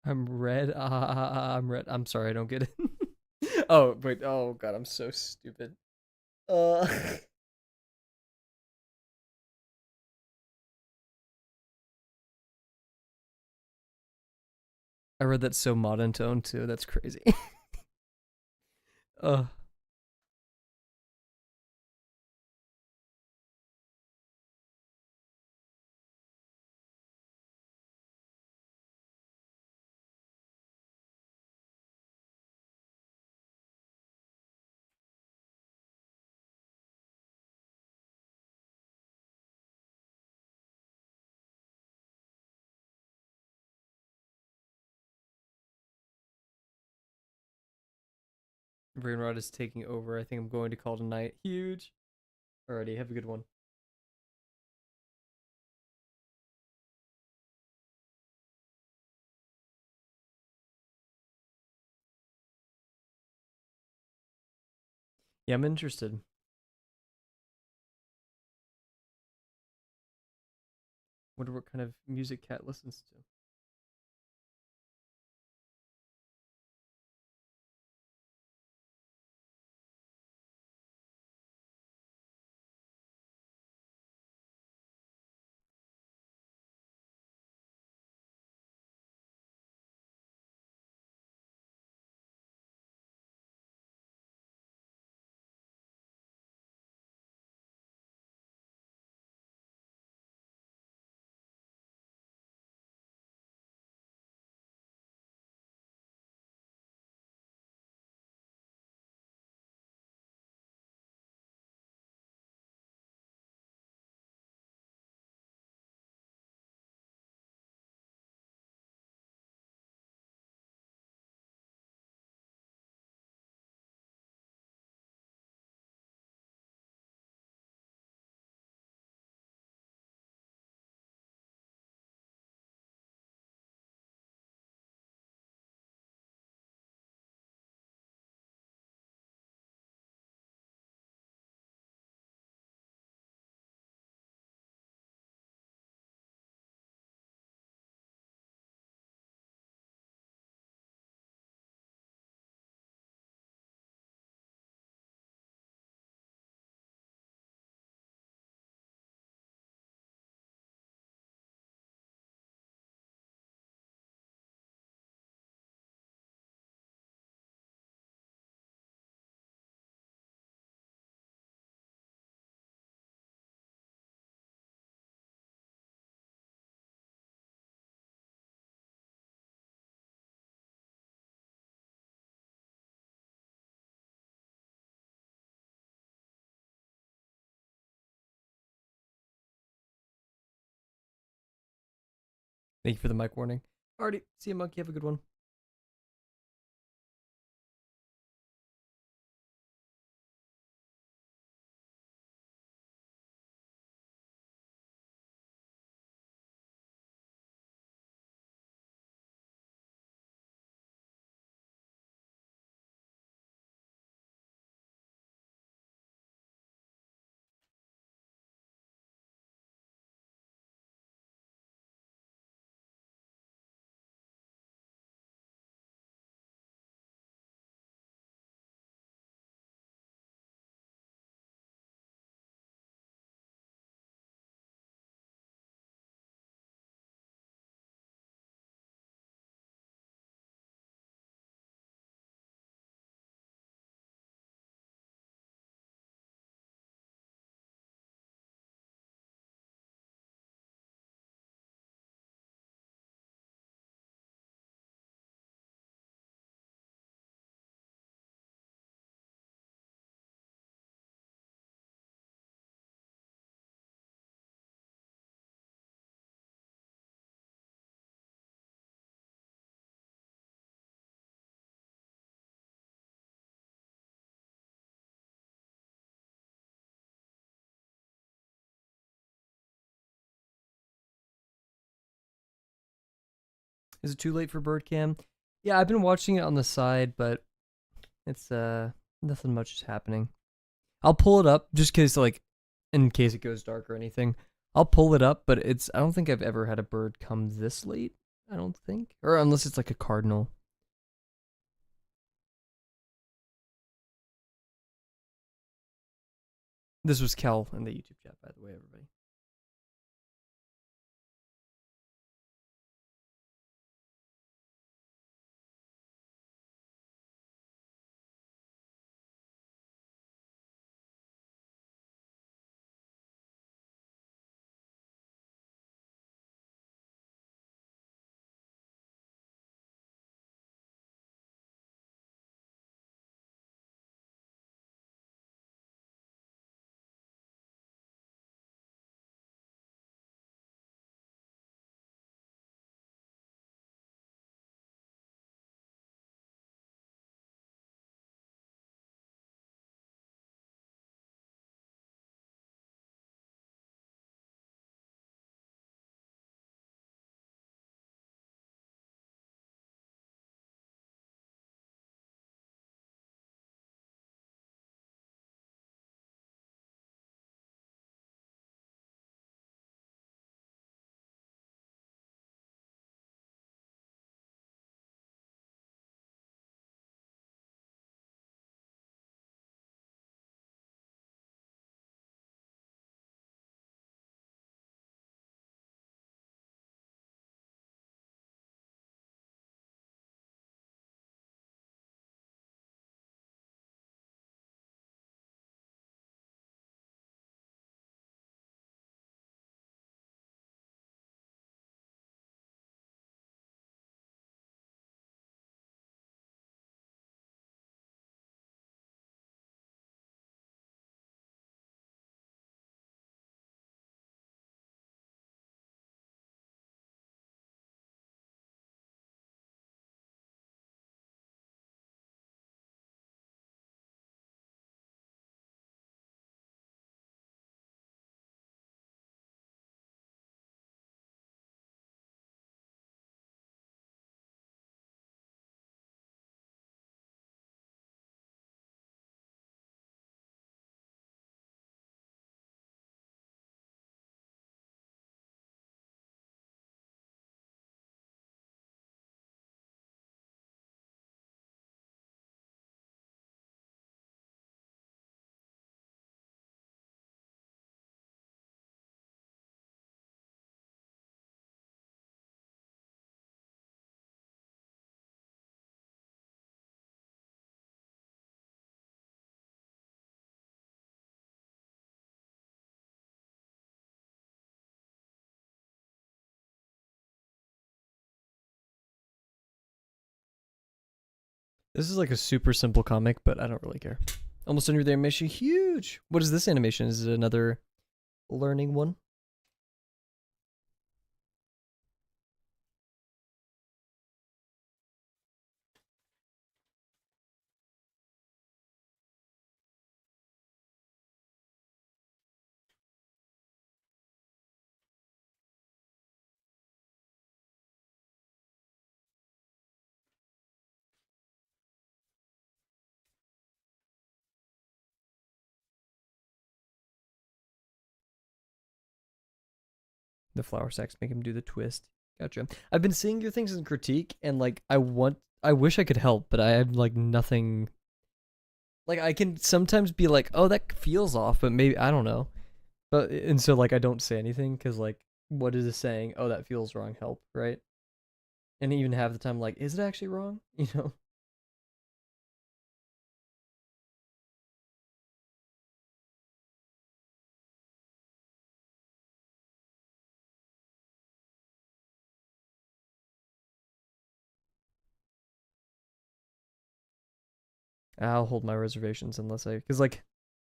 I'm red. I'm red. I'm sorry, I don't get it. Oh, wait. Oh god, I'm so stupid. Uh I read that so monotone too. That's crazy. uh Brainrot is taking over. I think I'm going to call tonight. Huge. Alrighty, have a good one. Yeah, I'm interested. Wonder what kind of music Cat listens to. Thank you for the mic warning. Alrighty, see you, Monkey. Have a good one. Is it too late for bird cam? Yeah, I've been watching it on the side, but it's nothing much is happening. I'll pull it up just cause like in case it goes dark or anything. I'll pull it up, but I don't think I've ever had a bird come this late. I don't think. Or unless it's like a cardinal. This was Kel in the YouTube chat, by the way, everybody. This is like a super simple comic, but I don't really care. Almost under the animation, huge. What is this animation? Is it another learning one? The flour sacks make him do the twist. Gotcha. I've been seeing your things in critique, and like I wish I could help, but I have like nothing. Like I can sometimes be like, oh, that feels off, but maybe I don't know. But and so like I don't say anything because like what is it saying? Oh, that feels wrong. Help, right? And even half the time, like, is it actually wrong? You know? I'll hold my reservations unless I, because like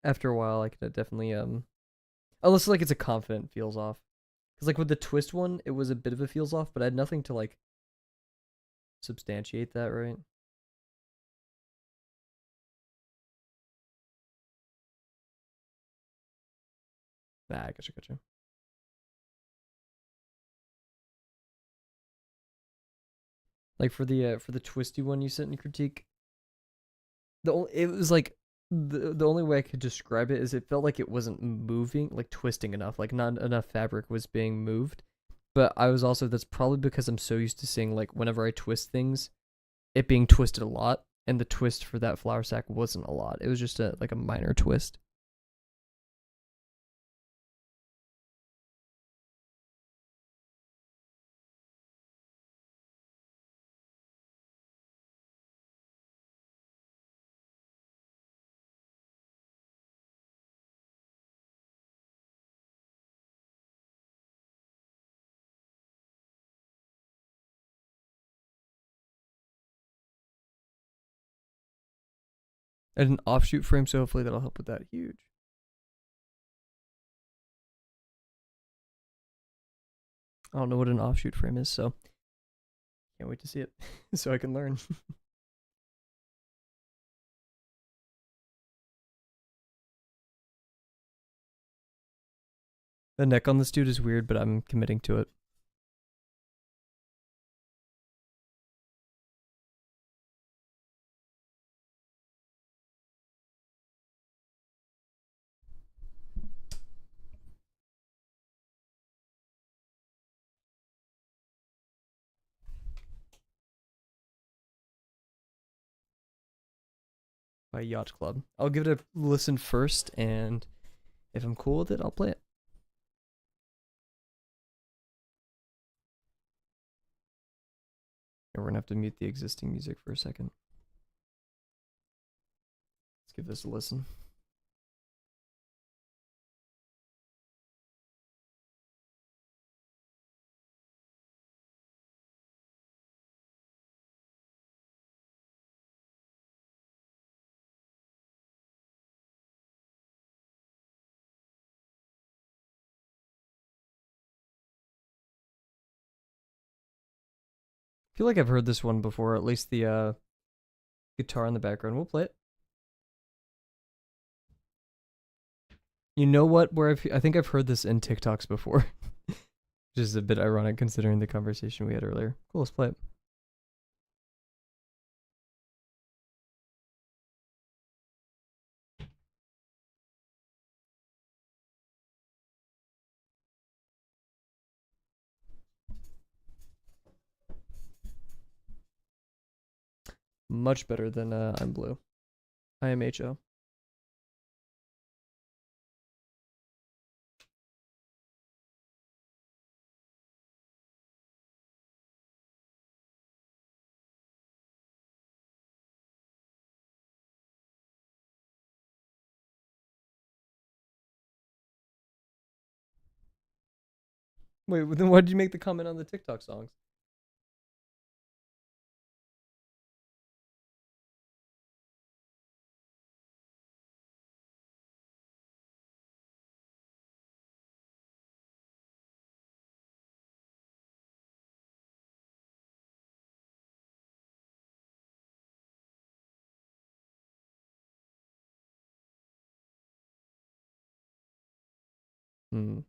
after a while, I could definitely unless like it's a confident feels off. Because like with the twist one, it was a bit of a feels off, but I had nothing to like substantiate that, right? Nah, I gotcha. Like for the twisty one you sent in critique, it was like the only way I could describe it is it felt like it wasn't moving, like twisting enough, like not enough fabric was being moved. But I was also that's probably because I'm so used to seeing like whenever I twist things, it being twisted a lot, and the twist for that flour sack wasn't a lot. It was just a like a minor twist. And an offshoot frame, so hopefully that'll help with that. Huge. I don't know what an offshoot frame is, so can't wait to see it so I can learn. The neck on this dude is weird, but I'm committing to it. By Yacht Club. I'll give it a listen first, and if I'm cool with it, I'll play it. And we're gonna have to mute the existing music for a second. Let's give this a listen. I feel like I've heard this one before, at least the guitar in the background. We'll play it. You know what? I think I've heard this in TikToks before, which is a bit ironic considering the conversation we had earlier. Cool, let's play it. Much better than I'm Blue. IMHO. Wait, then why did you make the comment on the TikTok songs? Hmm.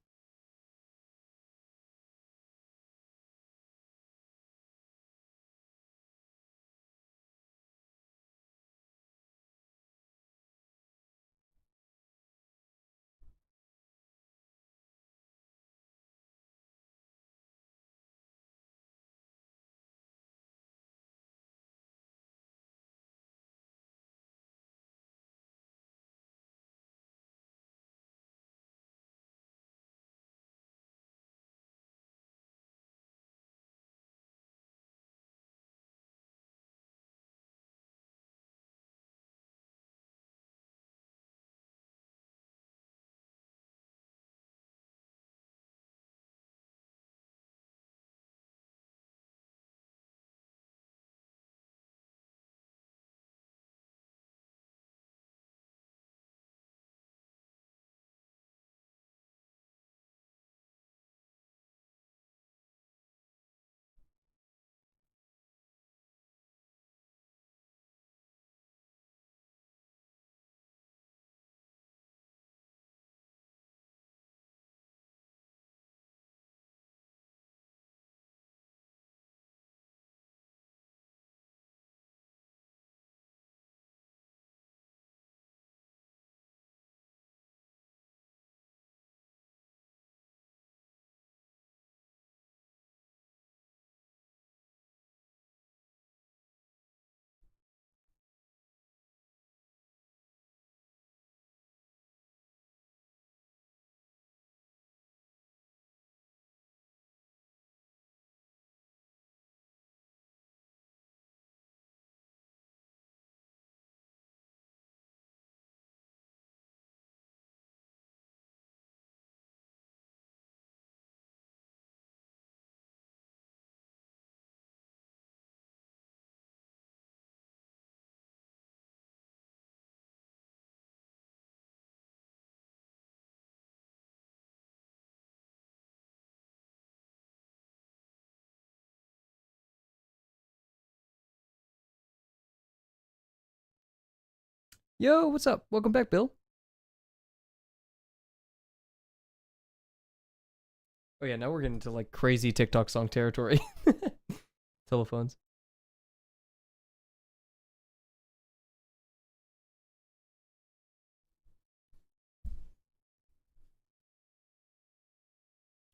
Yo, what's up? Welcome back, Bill. Oh yeah, now we're getting into like crazy TikTok song territory. Telephones.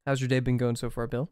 How's your day been going so far, Bill?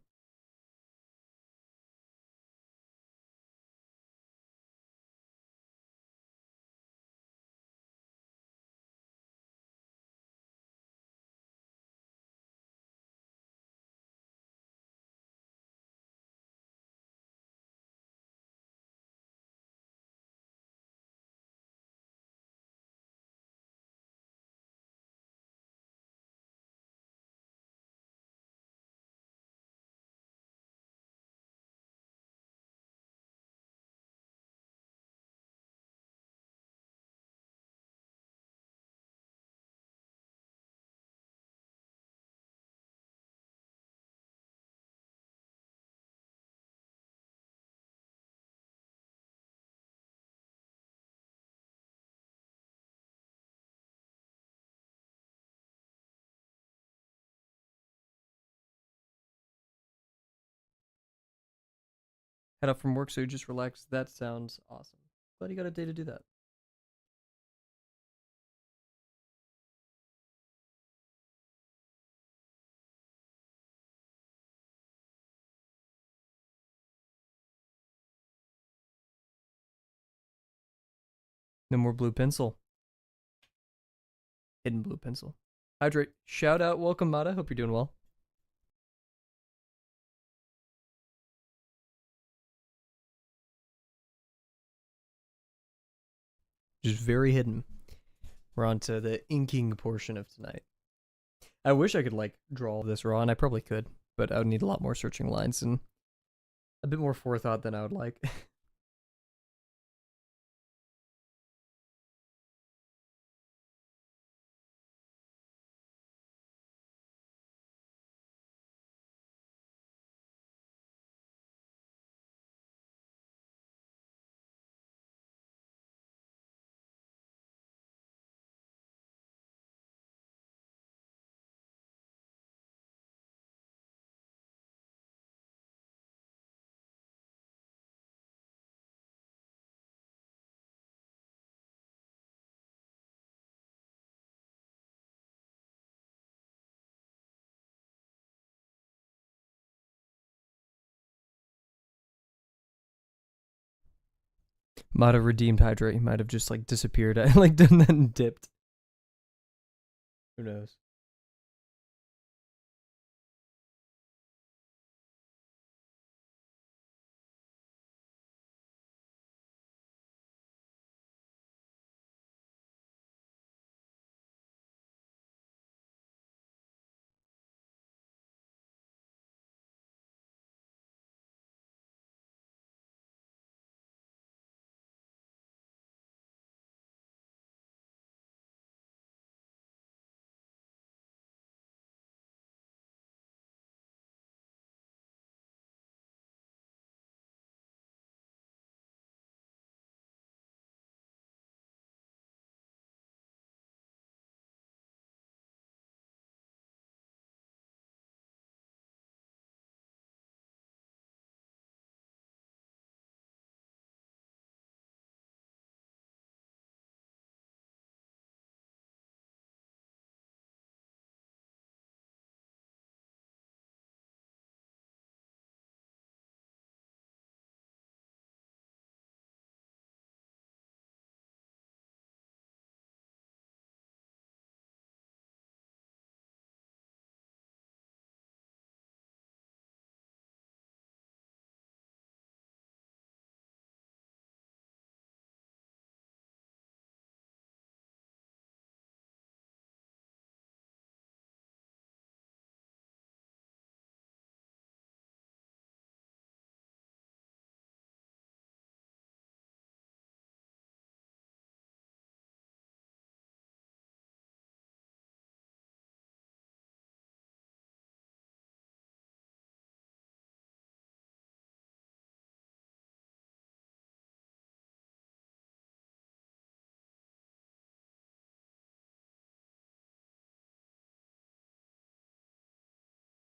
Head up from work, so you just relax. That sounds awesome. Glad you got a day to do that. No more blue pencil. Hidden blue pencil. Hydrate. Shout out. Welcome, Mata. Hope you're doing well. Just very hidden. We're on to the inking portion of tonight. I wish I could like draw this raw, and I probably could, but I would need a lot more searching lines and a bit more forethought than I would like. Might have redeemed Hydra. He might have just like disappeared, like done that and dipped. Who knows?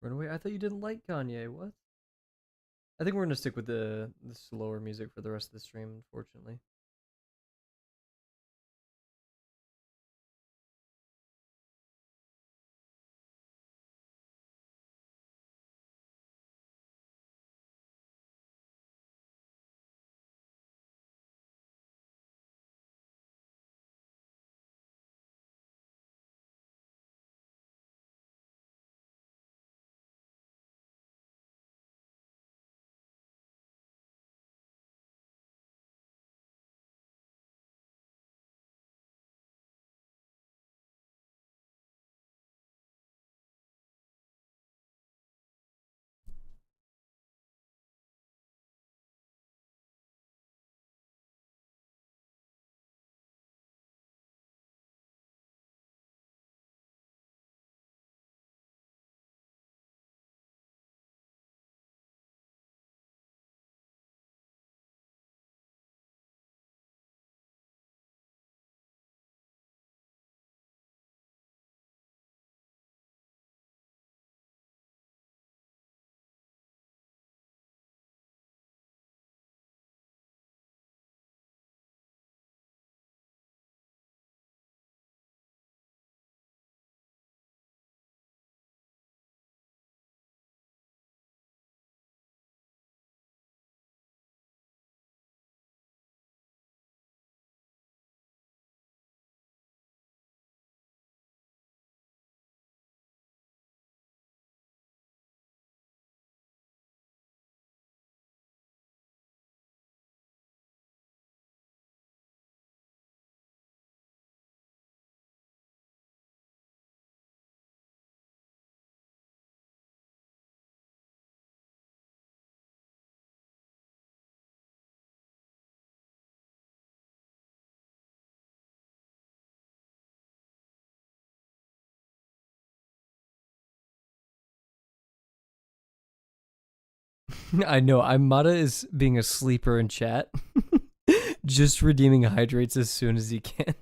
Run away. I thought you didn't like Kanye. What? I think we're gonna stick with the slower music for the rest of the stream, unfortunately. I know. Imada is being a sleeper in chat, just redeeming hydrates as soon as he can.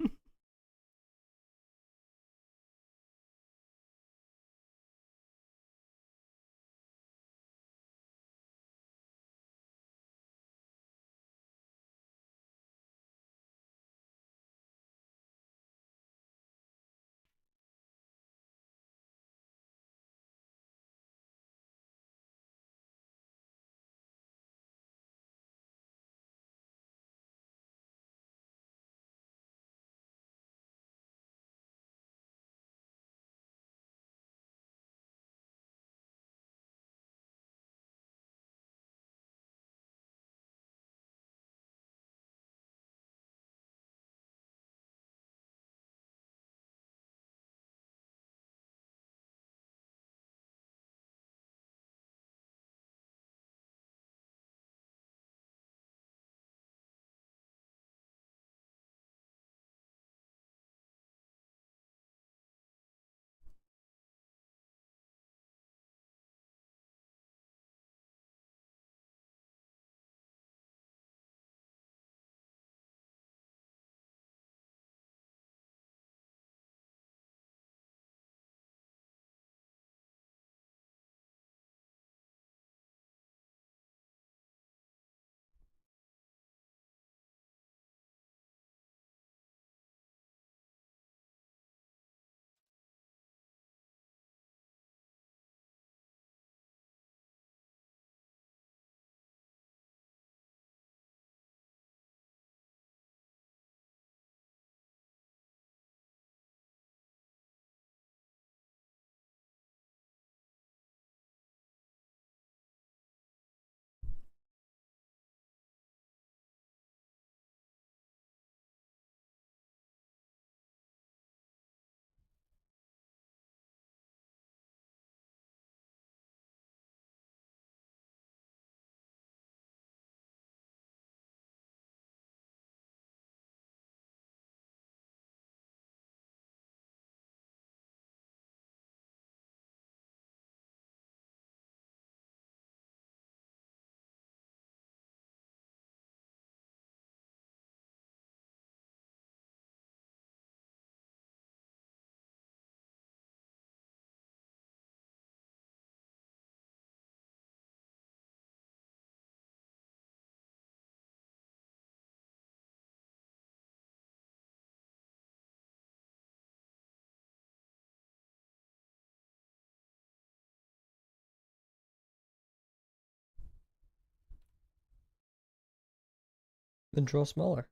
Then draw smaller.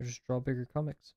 Or just draw bigger comics.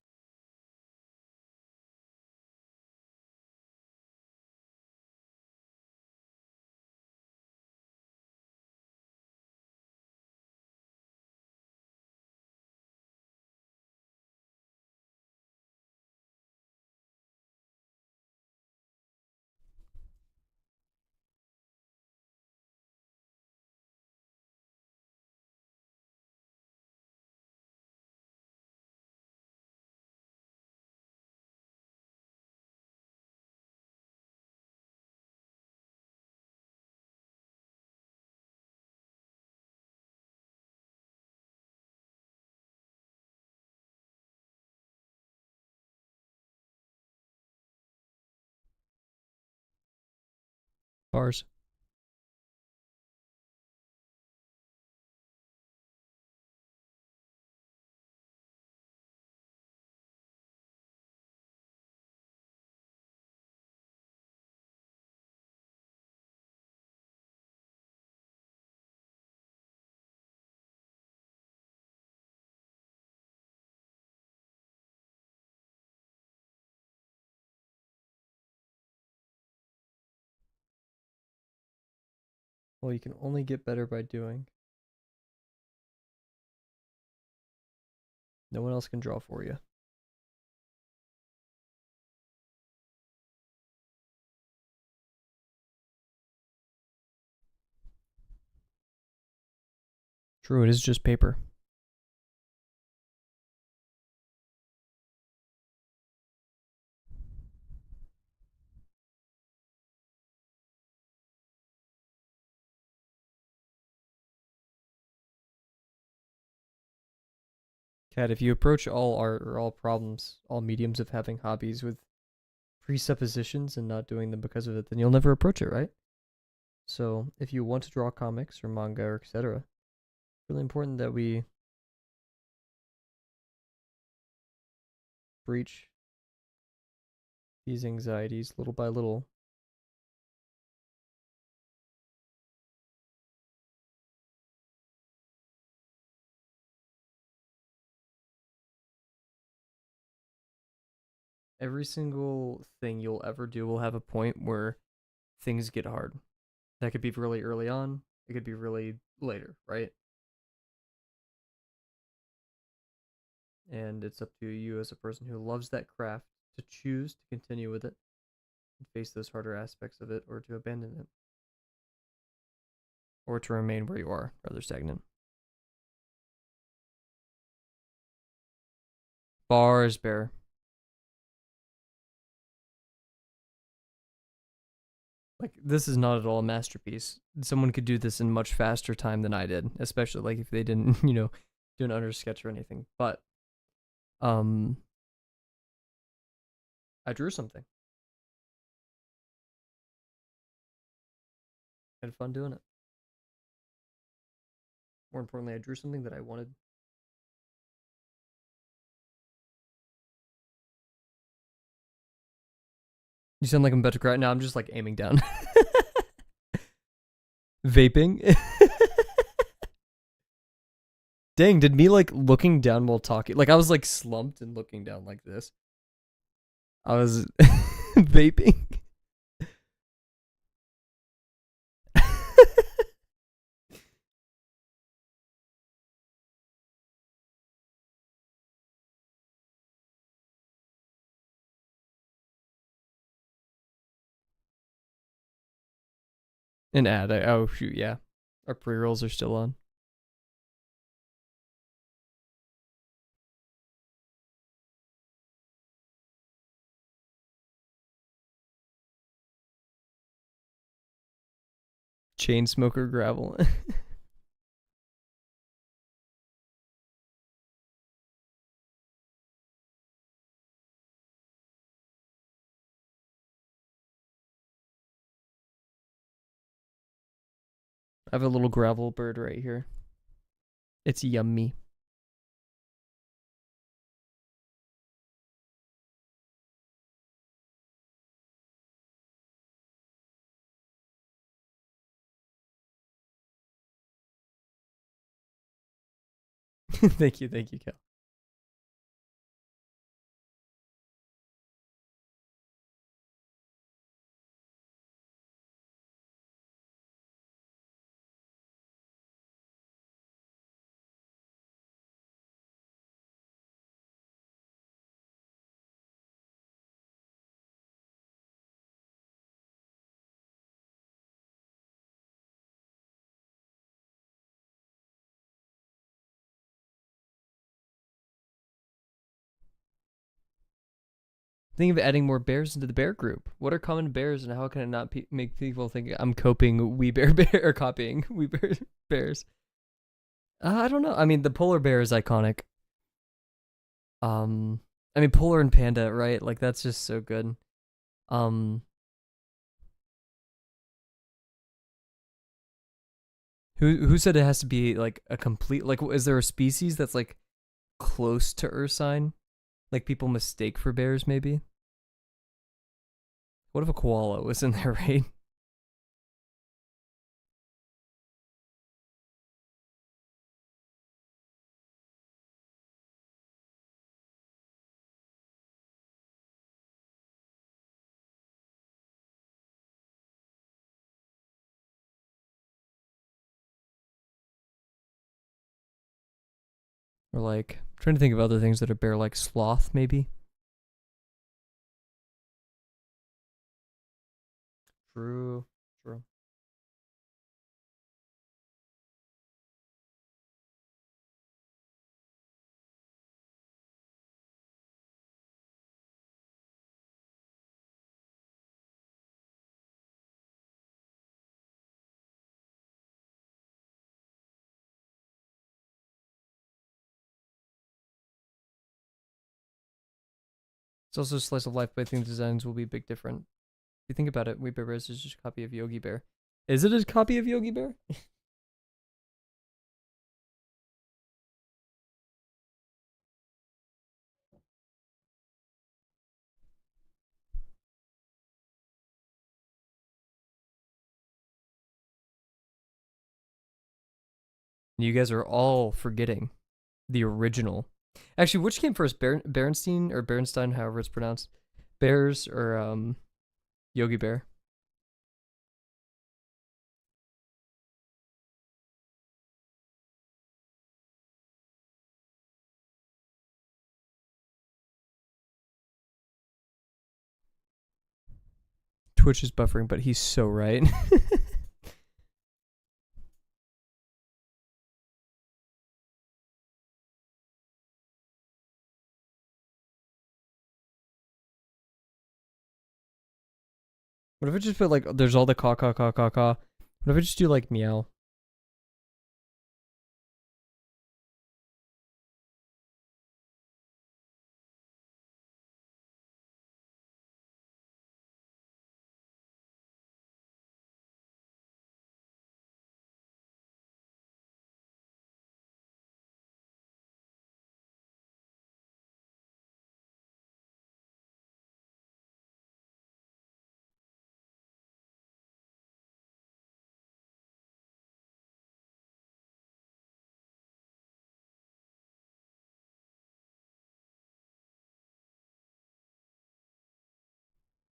Bars. Well, you can only get better by doing. No one else can draw for you. True, it is just paper. Cat, if you approach all art or all problems, all mediums of having hobbies with presuppositions and not doing them because of it, then you'll never approach it, right? So if you want to draw comics or manga or etc., it's really important that we breach these anxieties little by little. Every single thing you'll ever do will have a point where things get hard. That could be really early on, it could be really later, right? And it's up to you as a person who loves that craft to choose to continue with it and face those harder aspects of it, or to abandon it, or to remain where you are, rather stagnant. Bars, bear. Like, this is not at all a masterpiece. Someone could do this in much faster time than I did, especially like if they didn't, do an under sketch or anything. But um I drew something. I had fun doing it. More importantly, I drew something that I wanted. You sound like I'm about to cry. Now I'm just like aiming down. Vaping. Dang, did me like looking down while talking, like I was like slumped and looking down like this. I was vaping. An ad. Oh shoot, yeah. Our pre-rolls are still on. Chain smoker gravel. I have a little gravel bird right here. It's yummy. Thank you, Cal. Think of adding more bears into the bear group. What are common bears, and how can it not make people think I'm coping we bear or copying we bears? I don't know. I mean, the polar bear is iconic. Um, I mean, polar and panda, right? Like that's just so good. Um, who said it has to be like a complete like? Is there a species that's like close to Ursine? Like people mistake for bears, maybe. What if a koala was in there, right? Or like I'm trying to think of other things that are bear like sloth, maybe. True. True. It's also a slice of life, but I think the designs will be a bit different. If you think about it, We Bear Bears is just a copy of Yogi Bear. Is it a copy of Yogi Bear? You guys are all forgetting the original. Actually, which came first, Berenstein or Bernstein, however it's pronounced? Bears or Yogi Bear? Twitch is buffering, but he's so right. What if I just put like there's all the caw? What if I just do like meow?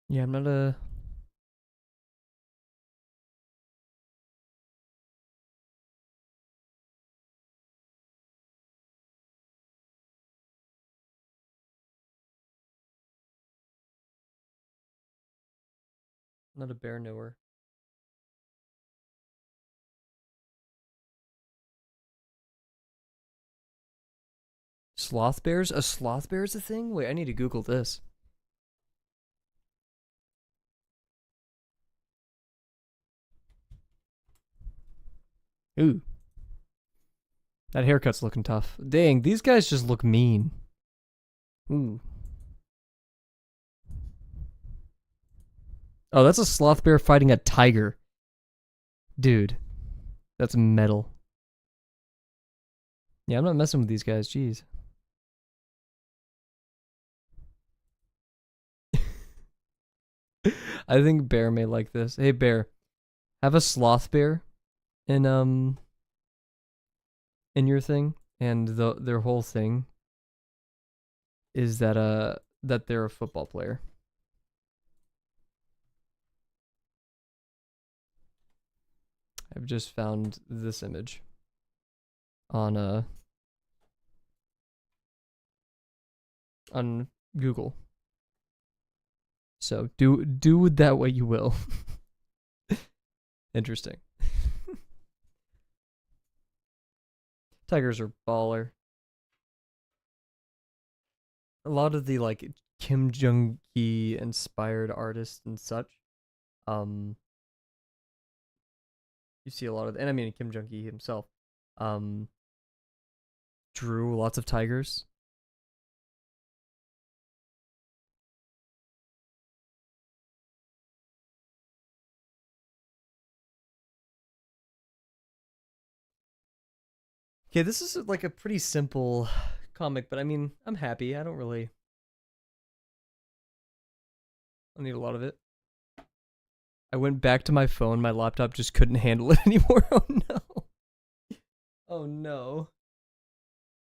Yeah, I'm not a bear knower. Sloth bears? A sloth bear is a thing? Wait, I need to Google this. Ooh, that haircut's looking tough. Dang, these guys just look mean. Ooh. Oh, that's a sloth bear fighting a tiger. Dude, that's metal. Yeah, I'm not messing with these guys. Jeez. I think Bear may like this. Hey, Bear, have a sloth bear in in your thing, and their whole thing is that they're a football player. I've just found this image on Google. So do with that what you will. Interesting. Tigers are baller. A lot of the like Kim Jong-gi inspired artists and such. You see a lot of, and I mean Kim Jong-gi himself, drew lots of tigers. Okay, this is like a pretty simple comic, but I mean, I'm happy. I don't need a lot of it. I went back to my phone. My laptop just couldn't handle it anymore. Oh no. Oh no.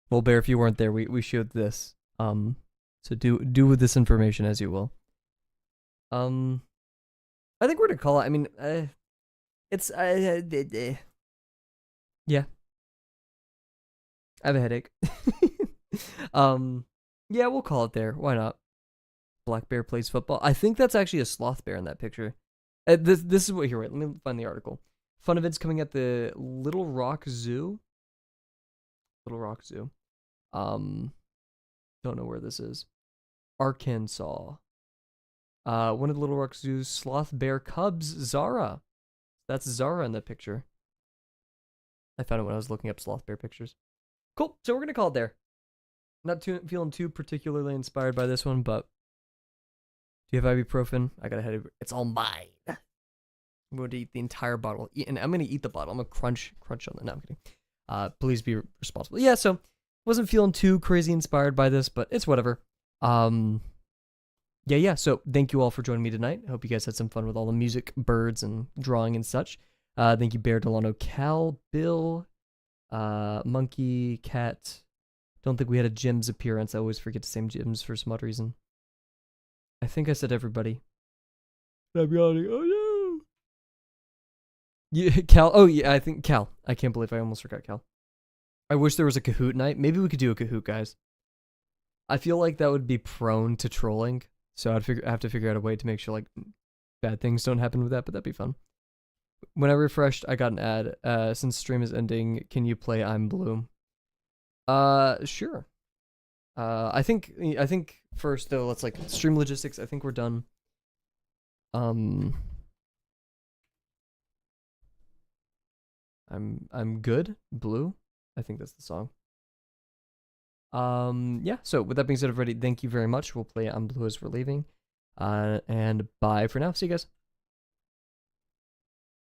Well, Bear, if you weren't there, we showed this. So do with this information as you will. I think we're to call it. I mean, it's yeah. I have a headache. Yeah, we'll call it there. Why not? Black bear plays football. I think that's actually a sloth bear in that picture. This is what here. Wait, let me find the article. Fun events coming at the Little Rock Zoo. Little Rock Zoo. Don't know where this is. Arkansas. One of the Little Rock Zoo's sloth bear cubs, Zara. That's Zara in that picture. I found it when I was looking up sloth bear pictures. Cool. So we're gonna call it there. Not feeling too particularly inspired by this one, but do you have ibuprofen? I got a headache. It's all mine. I'm going to eat the entire bottle, and I'm gonna eat the bottle. I'm gonna crunch on the. No, I'm kidding. Please be responsible. Yeah. So wasn't feeling too crazy inspired by this, but it's whatever. Yeah. So thank you all for joining me tonight. I hope you guys had some fun with all the music, birds, and drawing and such. Thank you, Bear, Delano, Cal, Bill, Monkey, Cat. Don't think we had a Jim's appearance. I always forget to say Jim's for some odd reason. I think I said everybody. I'm yawning. Oh no. Yeah, Cal. Oh yeah, I think Cal. I can't believe I almost forgot Cal. I wish there was a Kahoot night. Maybe we could do a Kahoot, guys. I feel like that would be prone to trolling, so I have to figure out a way to make sure like bad things don't happen with that. But that'd be fun. When I refreshed, I got an ad. Since stream is ending, can you play I'm Blue? Sure. I think first though, let's like stream logistics. I think we're done. I'm good. Blue. I think that's the song. Yeah. So with that being said, everybody, thank you very much. We'll play I'm Blue as we're leaving. And bye for now. See you guys.